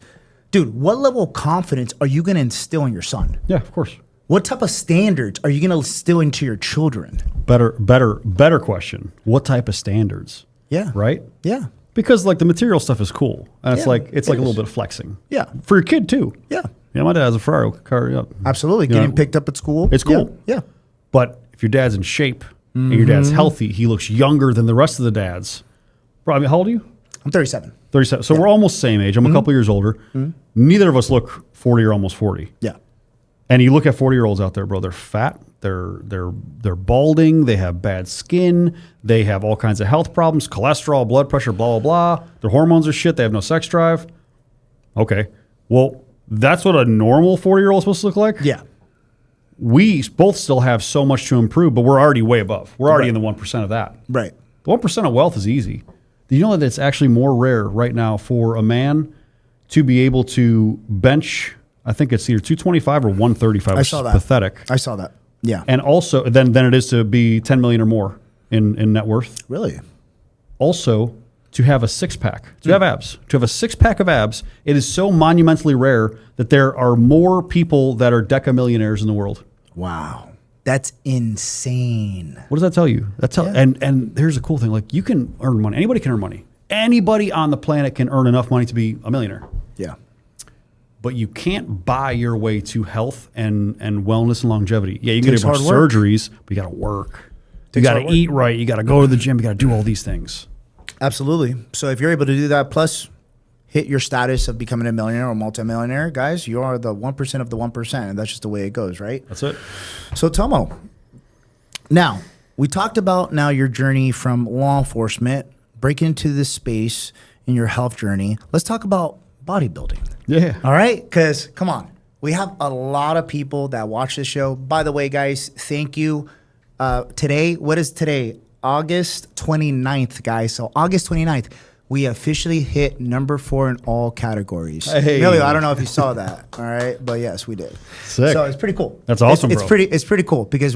Dude, what level of confidence are you going to instill in your son? Yeah, of course. What type of standards are you going to instill into your children? Better question. What type of standards? Yeah. Right? Yeah. Because like the material stuff is cool. And it's like a little bit of flexing. Yeah. For your kid too. Yeah. Yeah, my dad has a Ferrari car. Yeah. Absolutely. Getting picked up at school. It's cool. Yeah. But if your dad's in shape and your dad's healthy, he looks younger than the rest of the dads. Bro, I mean, how old are you? I'm 37. 37. So we're almost same age. I'm a couple years older. Neither of us look 40 or almost 40. Yeah. And you look at 40-year-olds out there, bro, they're fat, they're balding, they have bad skin, they have all kinds of health problems, cholesterol, blood pressure, blah, blah, blah. Their hormones are shit, they have no sex drive. Okay. Well, that's what a normal 40-year-old is supposed to look like? Yeah. We both still have so much to improve, but we're already way above. We're already in the 1% of that. Right. The 1% of wealth is easy. Do you know that it's actually more rare right now for a man to be able to bench, I think it's either 225 or 135, which is pathetic. I saw that. Yeah. And also, than it is to be 10 million or more in net worth. Really? Also, to have a six-pack, to have abs, to have a six-pack of abs, it is so monumentally rare that there are more people that are decamillionaires in the world. Wow. That's insane. What does that tell you? And here's a cool thing. Like, you can earn money. Anybody can earn money. Anybody on the planet can earn enough money to be a millionaire. Yeah. But you can't buy your way to health and wellness and longevity. Yeah, you can get a bunch of surgeries, but you got to work. You got to eat right. You got to go to the gym. You got to do all these things. Absolutely. So if you're able to do that, plus hit your status of becoming a millionaire or multi-millionaire, guys, you are the 1% of the 1%, and that's just the way it goes, right? That's it. So Tomo, now we talked about your journey from law enforcement, breaking into this space in your health journey. Let's talk about bodybuilding. Yeah. All right? Because, come on, we have a lot of people that watch this show. By the way, guys, thank you. Today, what is today? August 29th, guys. So August 29th, we officially hit number 4 in all categories. Hey. Emilio, I don't know if you saw that. All right, but yes, we did. Sick. So it's pretty cool. That's awesome, It's bro. It's pretty cool because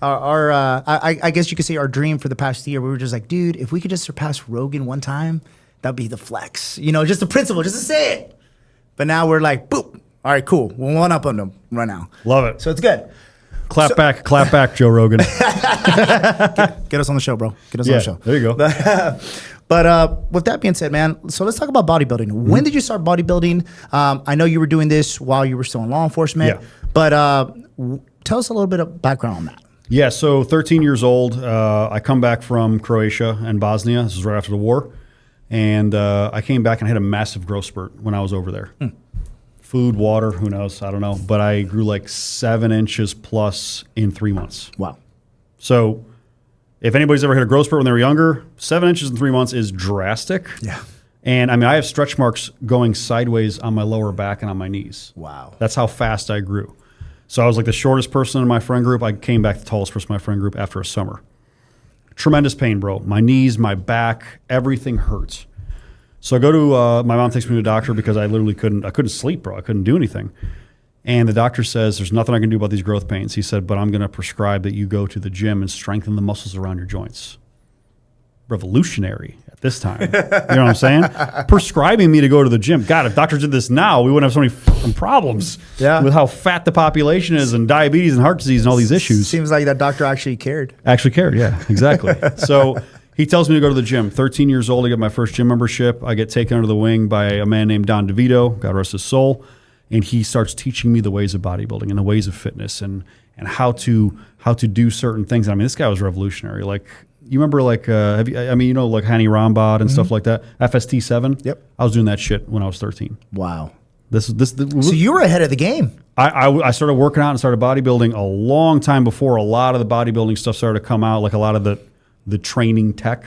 I guess you could say our dream for the past year. We were just like, dude, if we could just surpass Rogan one time, that'd be the flex. You know, just the principle, just to say it. But now we're like, boop. All right, cool. We're one up on them right now. Love it. So it's good. Clap back, Joe Rogan. Get us on the show, bro. Get us on the show. There you go. But with that being said, man, so let's talk about bodybuilding. When did you start bodybuilding? I know you were doing this while you were still in law enforcement, but tell us a little bit of background on that. Yeah, so 13 years old, I come back from Croatia and Bosnia. This was right after the war. And I came back and had a massive growth spurt when I was over there. Food, water, who knows? I don't know. But I grew like 7 inches plus in 3 months. Wow. So if anybody's ever hit a growth spurt when they were younger, 7 inches in 3 months is drastic. Yeah. And I mean, I have stretch marks going sideways on my lower back and on my knees. Wow. That's how fast I grew. So I was like the shortest person in my friend group. I came back the tallest person in my friend group after a summer. Tremendous pain, bro. My knees, my back, everything hurts. So I go to, my mom takes me to a doctor because I literally couldn't sleep, bro. I couldn't do anything. And the doctor says, there's nothing I can do about these growth pains. He said, but I'm going to prescribe that you go to the gym and strengthen the muscles around your joints. Revolutionary at this time. You know what I'm saying? Prescribing me to go to the gym. God, if doctors did this now, we wouldn't have so many fucking problems with how fat the population is and diabetes and heart disease and all these issues. Seems like that doctor actually cared. Actually cared, yeah, exactly. So he tells me to go to the gym. 13 years old, I get my first gym membership. I get taken under the wing by a man named Don DeVito, God rest his soul, and he starts teaching me the ways of bodybuilding and the ways of fitness and how to do certain things. I mean, this guy was revolutionary. Like, you remember, like, like Hani Rambod and stuff like that? FST7? Yep. I was doing that shit when I was 13. Wow. So you were ahead of the game. I started working out and started bodybuilding a long time before a lot of the bodybuilding stuff started to come out, like a lot of the training tech.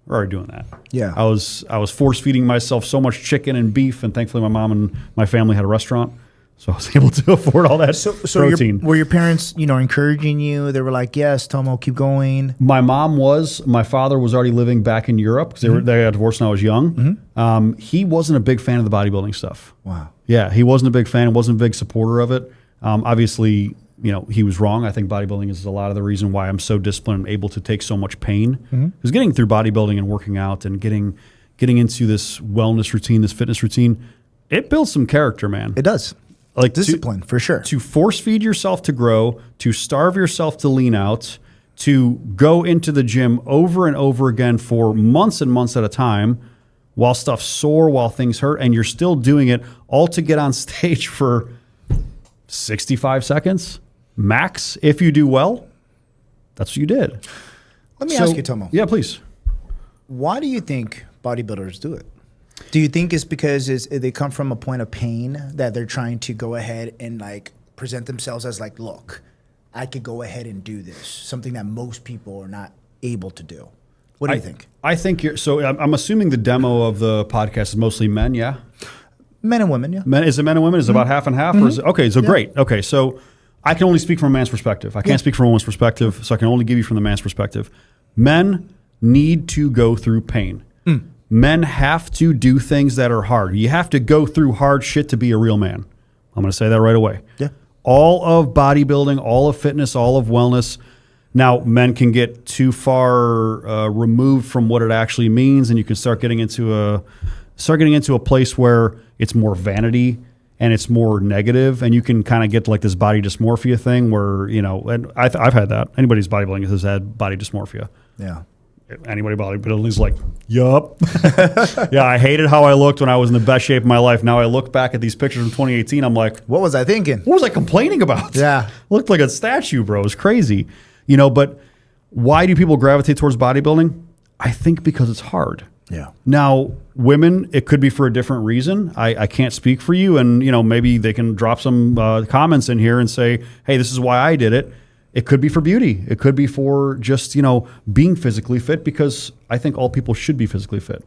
We're already doing that. Yeah. I was force feeding myself so much chicken and beef, and thankfully my mom and my family had a restaurant, so I was able to afford all that protein. Were your parents, encouraging you? They were like, "Yes, Tomo, keep going." My mom was. My father was already living back in Europe because they got divorced when I was young. He wasn't a big fan of the bodybuilding stuff. Wow. Yeah, he wasn't a big fan. Wasn't a big supporter of it. Obviously, he was wrong. I think bodybuilding is a lot of the reason why I'm so disciplined and able to take so much pain. Because getting through bodybuilding and working out and getting into this wellness routine, this fitness routine, it builds some character, man. It does. Like discipline, for sure. To force feed yourself to grow, to starve yourself to lean out, to go into the gym over and over again for months and months at a time while stuff's sore, while things hurt, and you're still doing it all to get on stage for 65 seconds max. If you do well, that's what you did. Let me ask you, Tomo. Yeah, please. Why do you think bodybuilders do it? Do you think it's because they come from a point of pain that they're trying to go ahead and like present themselves as like, look, I could go ahead and do this, something that most people are not able to do? What do you think? I think I'm assuming the demo of the podcast is mostly men, yeah? Men and women, yeah. Is it men and women? Is it about half and half? Or is it, okay, so great. Okay, so I can only speak from a man's perspective. I can't speak from a woman's perspective, so I can only give you from the man's perspective. Men need to go through pain. Men have to do things that are hard. You have to go through hard shit to be a real man. I'm going to say that right away. Yeah. All of bodybuilding, all of fitness, all of wellness. Now, men can get too far removed from what it actually means, and you can start getting into a place where it's more vanity and it's more negative, and you can kind of get like this body dysmorphia thing where, and I've had that. Anybody's bodybuilding has had body dysmorphia. Yeah. Anybody bodybuilding is like, yup. Yeah, I hated how I looked when I was in the best shape of my life. Now I look back at these pictures from 2018, I'm like, what was I thinking? What was I complaining about? Yeah. Looked like a statue, bro. It was crazy. But why do people gravitate towards bodybuilding? I think because it's hard. Yeah. Now, women, it could be for a different reason. I can't speak for you, and maybe they can drop some comments in here and say, hey, this is why I did it. It could be for beauty. It could be for just, being physically fit, because I think all people should be physically fit.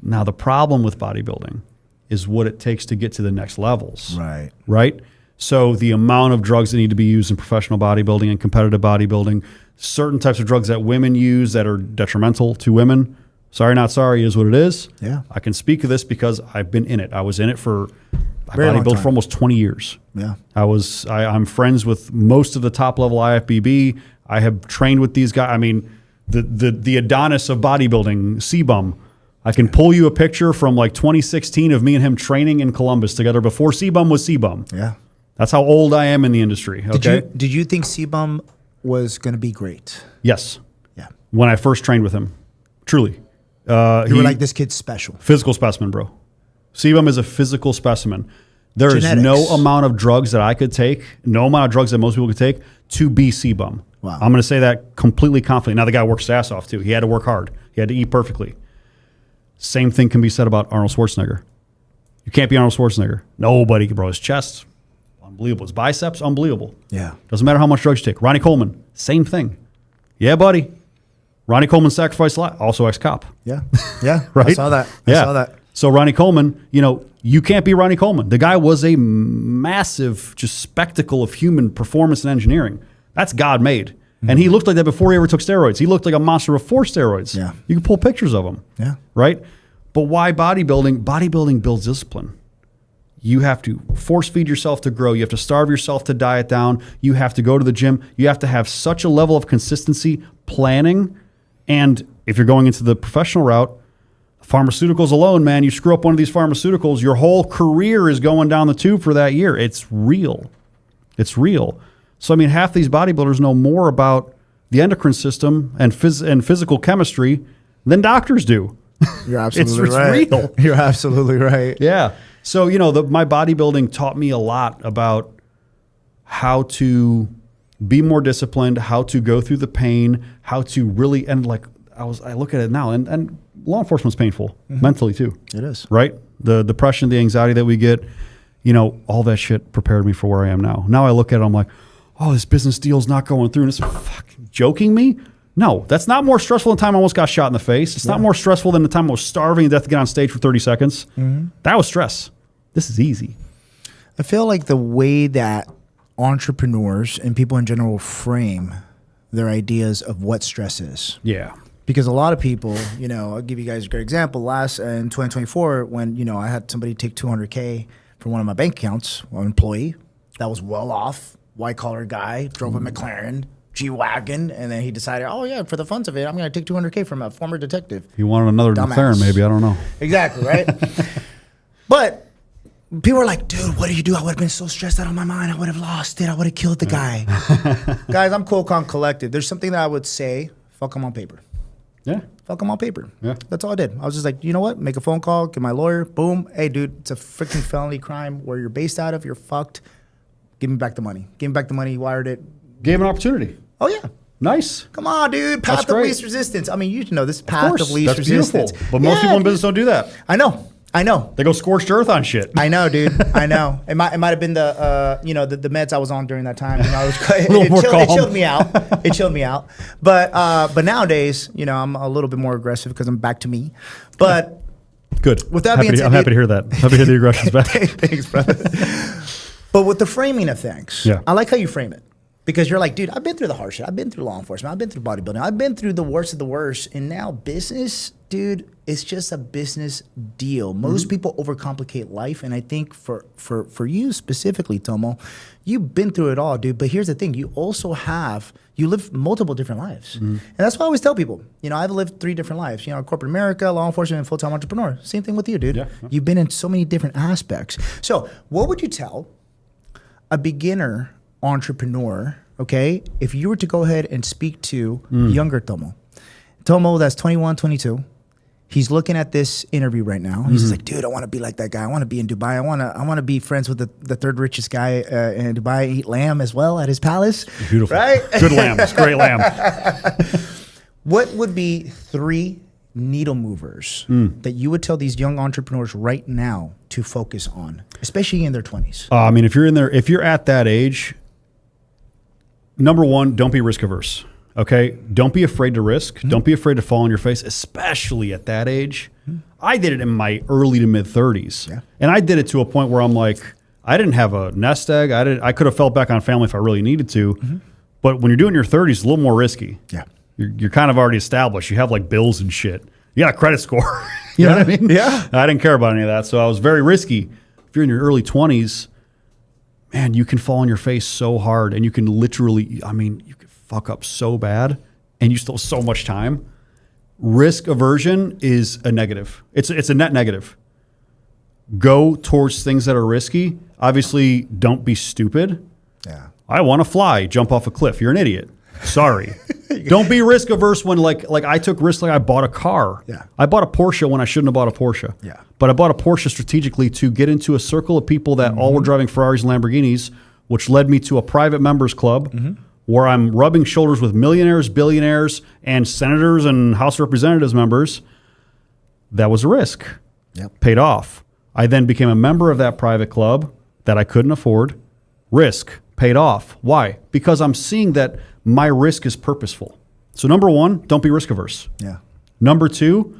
Now, the problem with bodybuilding is what it takes to get to the next levels. Right. Right? So the amount of drugs that need to be used in professional bodybuilding and competitive bodybuilding, certain types of drugs that women use that are detrimental to women, Sorry, not sorry is what it is. Yeah. I can speak of this because I've been in it. I was in it I Very long bodybuilt time. for almost 20 years. Yeah. I'm friends with most of the top level IFBB. I have trained with these guys. I mean, the Adonis of bodybuilding, CBum. I can pull you a picture from like 2016 of me and him training in Columbus together before CBum was CBum. Yeah. That's how old I am in the industry. Okay. Did you think CBum was going to be great? Yes. Yeah. When I first trained with him, truly. You were like, this kid's special. Physical specimen, bro. CBum is a physical specimen. There is Genetics. no amount of drugs that I could take, no amount of drugs that most people could take to be CBum. Wow. I'm going to say that completely confidently. Now, the guy works his ass off, too. He had to work hard. He had to eat perfectly. Same thing can be said about Arnold Schwarzenegger. You can't be Arnold Schwarzenegger. Nobody can, bro. His chest, unbelievable. His biceps, unbelievable. Yeah. Doesn't matter how much drugs you take. Ronnie Coleman, same thing. Yeah, buddy. Ronnie Coleman sacrificed a lot. Also ex-cop. Yeah. Yeah. Right? I saw that. I saw that. So Ronnie Coleman, you can't be Ronnie Coleman. The guy was a massive just spectacle of human performance and engineering. That's God made. Mm-hmm. And he looked like that before he ever took steroids. He looked like a monster before steroids. Yeah. You can pull pictures of him. Yeah. Right? But why bodybuilding? Bodybuilding builds discipline. You have to force feed yourself to grow. You have to starve yourself to diet down. You have to go to the gym. You have to have such a level of consistency, planning. And if you're going into the professional route, pharmaceuticals alone, man, you screw up one of these pharmaceuticals, your whole career is going down the tube for that year. It's real. It's real. So, I mean, half these bodybuilders know more about the endocrine system and physical chemistry than doctors do. You're absolutely It's right. real. You're absolutely right. Yeah. So, my bodybuilding taught me a lot about how to be more disciplined, how to go through the pain, how to really, and like, I look at it now, and law enforcement's painful mentally too. It is. Right? The depression, the anxiety that we get, all that shit prepared me for where I am now. Now I look at it, I'm like, oh, this business deal's not going through. And it's fucking joking me? No, that's not more stressful than the time I almost got shot in the face. It's not more stressful than the time I was starving to death to get on stage for 30 seconds. That was stress. This is easy. I feel like the way that entrepreneurs and people in general frame their ideas of what stress is. Yeah. Because a lot of people, I'll give you guys a great example. In 2024, when, I had somebody take $200K from one of my bank accounts, an employee that was well off, white collar guy, drove a McLaren, G-Wagon, and then he decided, oh yeah, for the funds of it, I'm going to take $200K from a former detective. He wanted another Dumbass. McLaren, maybe. I don't know. Exactly, right? But people were like, dude, what do you do? I would have been so stressed out of my mind. I would have lost it. I would have killed the guy. Guys, I'm cool, calm, collected. There's something that I would say, fuck him on paper. Yeah. Fuck him on paper. Yeah. That's all I did. I was just like, you know what? Make a phone call, get my lawyer. Boom. Hey, dude, it's a freaking felony crime where you're based out of. You're fucked. Give me back the money. Give me back the money. He wired it. Gave him an opportunity. Oh, yeah. Nice. Come on, dude. Path of least resistance. I mean, you know this path of least That's resistance. beautiful. But most people in business don't do that. I know. They go scorched earth on shit. I know, dude. I know. It might have been the meds I was on during that time. It chilled me out. It chilled me out. But nowadays, I'm a little bit more aggressive because I'm back to me. But good. With that being said, I'm happy to hear that. Happy to hear the aggression's back. Thanks, brother. But with the framing of things, I like how you frame it. Because you're like, dude, I've been through the hard shit. I've been through law enforcement. I've been through bodybuilding. I've been through the worst of the worst. And now business, dude, it's just a business deal. Most people overcomplicate life. And I think for you specifically, Tomo, you've been through it all, dude. But here's the thing. You live multiple different lives. And that's why I always tell people, I've lived 3 different lives. Corporate America, law enforcement, and full-time entrepreneur. Same thing with you, dude. Yeah. You've been in so many different aspects. So what would you tell a beginner entrepreneur, okay, if you were to go ahead and speak to younger Tomo that's 21, 22, he's looking at this interview right now. He's just like, dude, I want to be like that guy. I want to be in Dubai. I want to be friends with the third richest guy in Dubai, eat lamb as well at his palace. Beautiful. Right? Good lamb. It's great lamb. What would be 3 needle movers that you would tell these young entrepreneurs right now to focus on, especially in their 20s? I mean, if you're at that age, number 1, don't be risk averse. Okay? Don't be afraid to risk. Don't be afraid to fall on your face, especially at that age. I did it in my early to mid 30s. Yeah. And I did it to a point where I'm like, I didn't have a nest egg. I could have fell back on family if I really needed to. But when you're doing your 30s, it's a little more risky. Yeah. You're kind of already established. You have like bills and shit. You got a credit score. You know what I mean? Yeah. I didn't care about any of that. So I was very risky. If you're in your early 20s, man, you can fall on your face so hard and you can literally, I mean, you can fuck up so bad and you still have so much time. Risk aversion is a negative. It's a net negative. Go towards things that are risky. Obviously, don't be stupid. Yeah. I want to fly, jump off a cliff. You're an idiot. Sorry. Don't be risk averse when like I took risks like I bought a car. Yeah. I bought a Porsche when I shouldn't have bought a Porsche. Yeah. But I bought a Porsche strategically to get into a circle of people that all were driving Ferraris and Lamborghinis, which led me to a private members club where I'm rubbing shoulders with millionaires, billionaires, and senators and House of Representatives members. That was a risk. Yep. Paid off. I then became a member of that private club that I couldn't afford. Risk. Paid off. Why? Because I'm seeing that my risk is purposeful. So number one, don't be risk averse. Yeah. Number two,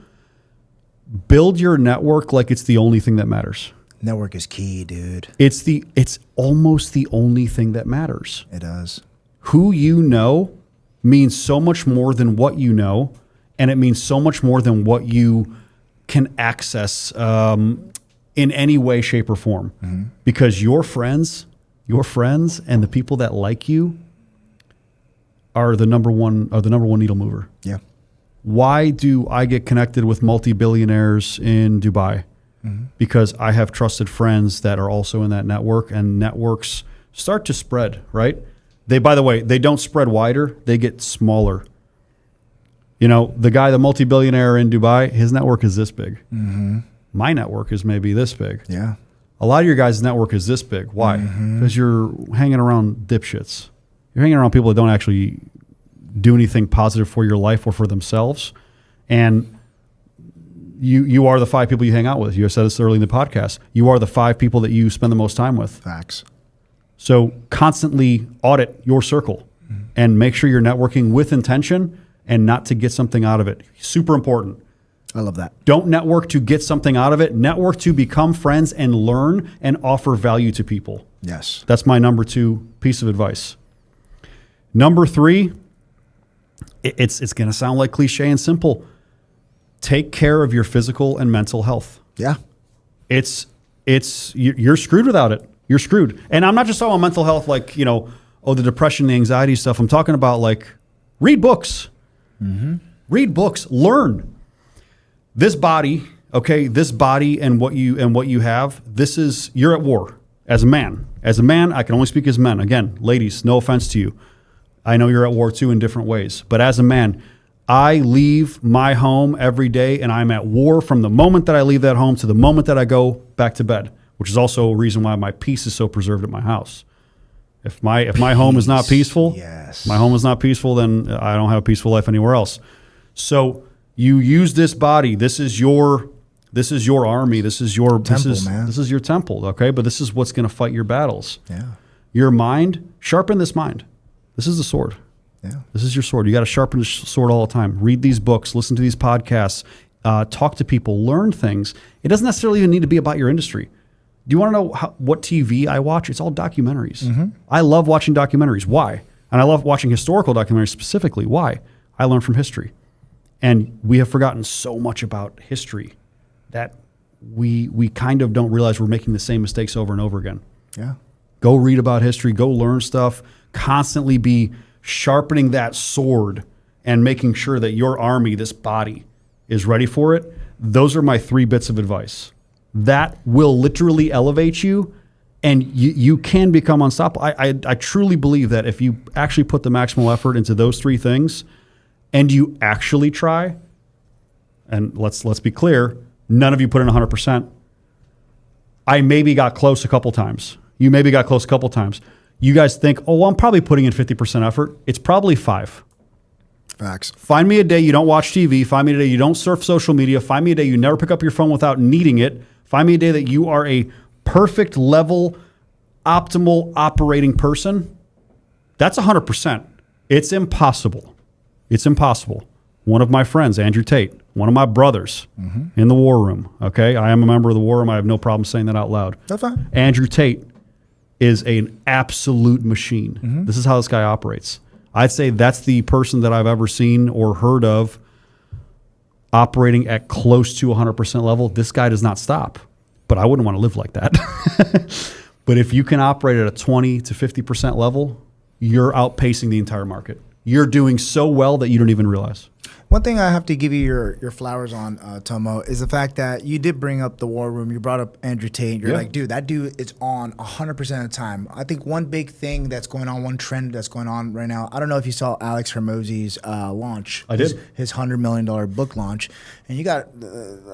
build your network like it's the only thing that matters. Network is key, dude. It's almost the only thing that matters. It does. Who you know means so much more than what you know, and it means so much more than what you can access in any way, shape, or form. Because your friends and the people that like you are the number one needle mover. Yeah. Why do I get connected with multi-billionaires in Dubai? Because I have trusted friends that are also in that network, and networks start to spread, right? By the way, they don't spread wider, they get smaller. You know, the multi-billionaire in Dubai, his network is this big. My network is maybe this big. Yeah. A lot of your guys' network is this big. Why? Because you're hanging around dipshits. You're hanging around people that don't actually do anything positive for your life or for themselves. And you are the 5 people you hang out with. You said this early in the podcast. You are the 5 people that you spend the most time with. Facts. So constantly audit your circle and make sure you're networking with intention and not to get something out of it. Super important. I love that. Don't network to get something out of it. Network to become friends and learn and offer value to people. Yes. That's my number 2 piece of advice. Number 3, it's going to sound like cliche and simple. Take care of your physical and mental health. Yeah. You're screwed without it. You're screwed. And I'm not just talking about mental health like, the depression, the anxiety stuff. I'm talking about like read books. Read books, learn. This body and what you have, you're at war as a man. As a man, I can only speak as men. Again, ladies, no offense to you. I know you're at war too in different ways. But as a man, I leave my home every day and I'm at war from the moment that I leave that home to the moment that I go back to bed, which is also a reason why my peace is so preserved at my house. If my home is not peaceful, my home is not peaceful, then I don't have a peaceful life anywhere else. So you use this body. This is your army. This is your temple, man. This is your temple, okay? But this is what's going to fight your battles. Yeah. Your mind, sharpen this mind. This is the sword. Yeah. This is your sword. You got to sharpen the sword all the time. Read these books, listen to these podcasts, talk to people, learn things. It doesn't necessarily even need to be about your industry. Do you want to know what TV I watch? It's all documentaries. I love watching documentaries. Why? And I love watching historical documentaries specifically. Why? I learn from history. And we have forgotten so much about history that we kind of don't realize we're making the same mistakes over and over again. Yeah. Go read about history. Go learn stuff. Constantly be sharpening that sword and making sure that your army, this body, is ready for it. Those are my 3 bits of advice. That will literally elevate you, and you can become unstoppable. I truly believe that if you actually put the maximal effort into those 3 things, and you actually try, and let's be clear, none of you put in 100%. I maybe got close a couple times. You maybe got close a couple times. You guys think, oh, well, I'm probably putting in 50% effort. It's probably 5. Facts. Find me a day you don't watch TV. Find me a day you don't surf social media. Find me a day you never pick up your phone without needing it. Find me a day that you are a perfect level, optimal operating person. That's 100%. It's impossible. It's impossible. One of my friends, Andrew Tate, one of my brothers in the war room, okay? I am a member of the war room. I have no problem saying that out loud. That's fine. Andrew Tate is an absolute machine. This is how this guy operates. I'd say that's the person that I've ever seen or heard of operating at close to 100% level, this guy does not stop. But I wouldn't want to live like that. But if you can operate at a 20 to 50% level, you're outpacing the entire market. You're doing so well that you don't even realize. One thing I have to give you your flowers on, Tomo, is the fact that you did bring up the war room. You brought up Andrew Tate. You're like, dude, that dude is on 100% of the time. I think one big thing that's going on, one trend that's going on right now, I don't know if you saw Alex Hermosi's launch. I did. His $100 million book launch. And you got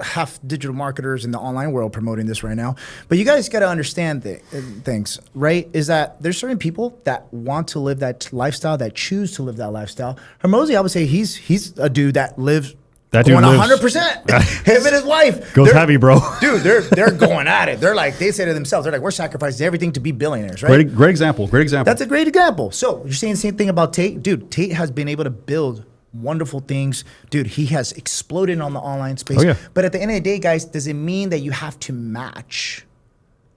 half digital marketers in the online world promoting this right now. But you guys got to understand things, right? Is that there's certain people that want to live that lifestyle, that choose to live that lifestyle. Hermosi, I would say he's a dude that lives that dude going lives 100%. Him and his wife goes heavy, bro. Dude, they're going at it. They're like, they say to themselves, they're like, we're sacrificing everything to be billionaires, right? Great example. That's a great example. So you're saying the same thing about Tate? Dude, Tate has been able to build wonderful things. Dude, he has exploded on the online space. Oh, yeah. But at the end of the day, guys, does it mean that you have to match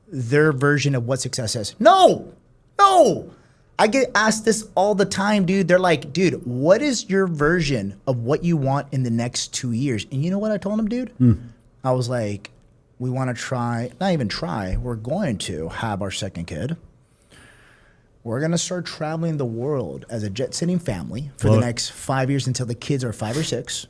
their version of what success is? No. I get asked this all the time, dude. They're like, dude, what is your version of what you want in the next 2 years? And you know what I told them, dude? I was like, we want to try, not even try, we're going to have our second kid. We're going to start traveling the world as a jet-setting family for the next 5 years until the kids are 5 or 6.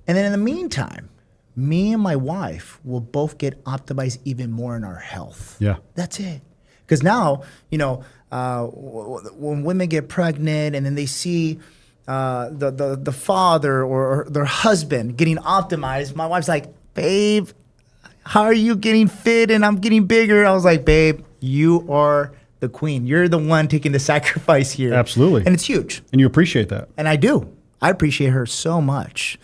And then in the meantime, me and my wife will both get optimized even more in our health. Yeah. That's it. Because now, you know, when women get pregnant and then they see the father or their husband getting optimized, my wife's like, babe, how are you getting fit and I'm getting bigger? I was like, babe, you are the queen. You're the one taking the sacrifice here. Absolutely. And it's huge. And you appreciate that. And I do. I appreciate her so much.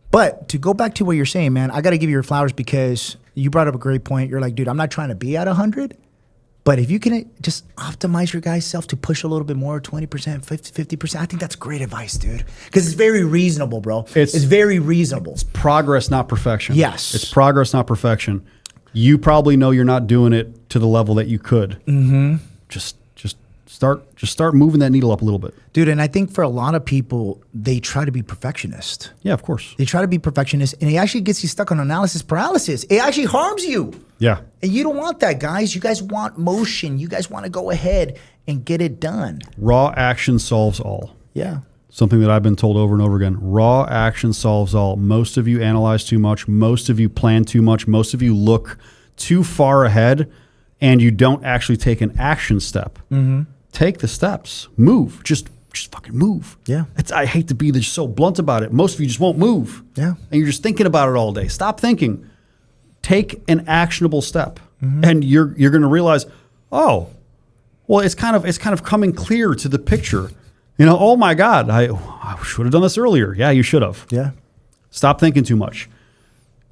But to go back to what you're saying, man, I got to give you your flowers because you brought up a great point. You're like, dude, I'm not trying to be at 100. But if you can just optimize your guy's self to push a little bit more, 20%, 50%, I think that's great advice, dude. Because it's very reasonable, bro. It's very reasonable. It's progress, not perfection. Yes. It's progress, not perfection. You probably know you're not doing it to the level that you could. Mm-hmm. Just start moving that needle up a little bit. Dude, and I think for a lot of people, they try to be perfectionist. Yeah, of course. They try to be perfectionist, and it actually gets you stuck on analysis paralysis. It actually harms you. Yeah. And you don't want that, guys. You guys want motion. You guys want to go ahead and get it done. Raw action solves all. Yeah. Something that I've been told over and over again. Raw action solves all. Most of you analyze too much. Most of you plan too much. Most of you look too far ahead, and you don't actually take an action step. Mm-hmm. Take the steps. Move. Just fucking move. Yeah. I hate to be just so blunt about it. Most of you just won't move. Yeah. And you're just thinking about it all day. Stop thinking. Take an actionable step, and you're going to realize, oh, well, it's kind of coming clear to the picture. You know, oh my God, I should have done this earlier. Yeah, you should have. Yeah. Stop thinking too much.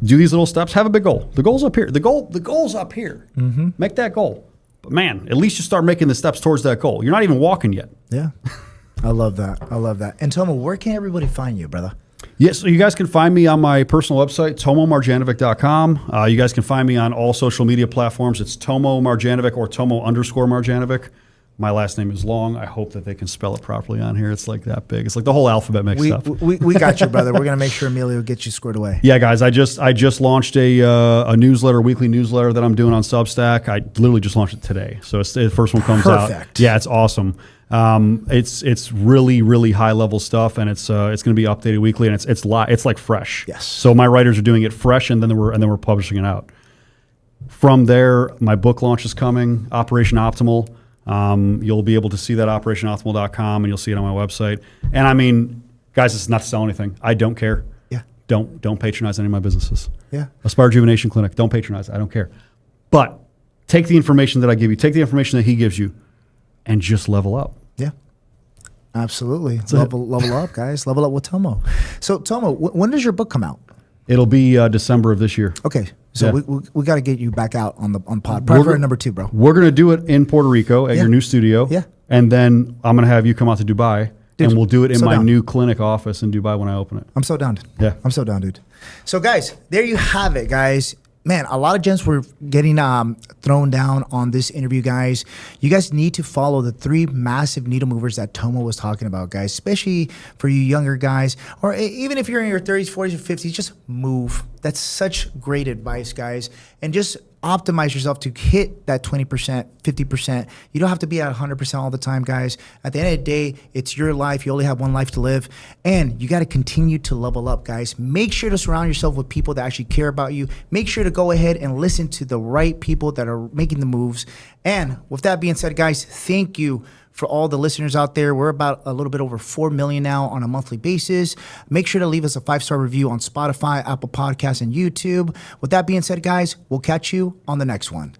Do these little steps. Have a big goal. The goal's up here. The goal's up here. Mm-hmm. Make that goal. But man, at least you start making the steps towards that goal. You're not even walking yet. Yeah. I love that. And Tomo, where can everybody find you, brother? Yes, so you guys can find me on my personal website, tomomarjanovic.com. You guys can find me on all social media platforms. It's Tomo Marjanovic or Tomo_Marjanovic. My last name is long. I hope that they can spell it properly on here. It's like that big. It's like the whole alphabet mixed up. We got you, brother. We're going to make sure Emilio gets you squared away. Yeah, guys, I just launched a newsletter, weekly newsletter that I'm doing on Substack. I literally just launched it today. So the first one comes out. Perfect. Yeah, it's awesome. It's really, really high level stuff, and it's going to be updated weekly, and it's like fresh. Yes. So my writers are doing it fresh, and then we're publishing it out. From there, my book launch is coming, Operation Optimal. You'll be able to see that operationoptimal.com, and you'll see it on my website. And I mean, guys, it's not to sell anything. I don't care. Yeah. Don't patronize any of my businesses. Yeah. Aspire Rejuvenation Clinic. Don't patronize. I don't care. But take the information that I give you, take the information that he gives you, and just level up. Yeah. Absolutely. Level up, guys. Level up with Tomo. So, Tomo, when does your book come out? It'll be December of this year. Okay. So we got to get you back out on pod. Probably number 2, bro. We're going to do it in Puerto Rico at your new studio. Yeah. And then I'm going to have you come out to Dubai. Dude, and we'll do it in my new clinic office in Dubai when I open it. I'm so down. Yeah. I'm so down, dude. So, guys, there you have it, guys. man, a lot of gems were getting thrown down on this interview, guys. You guys need to follow the 3 massive needle movers that Tomo was talking about, guys, especially for you younger guys, or even if you're in your 30s, 40s, or 50s, just move. That's such great advice, guys. And just optimize yourself to hit that 20%, 50%. You don't have to be at 100% all the time, guys. At the end of the day, it's your life. You only have one life to live. And you got to continue to level up, guys. Make sure to surround yourself with people that actually care about you. Make sure to go ahead and listen to the right people that are making the moves. And with that being said, guys, thank you for all the listeners out there. We're about a little bit over 4 million now on a monthly basis. Make sure to leave us a 5-star review on Spotify, Apple Podcasts, and YouTube. With that being said, guys, we'll catch you on the next one.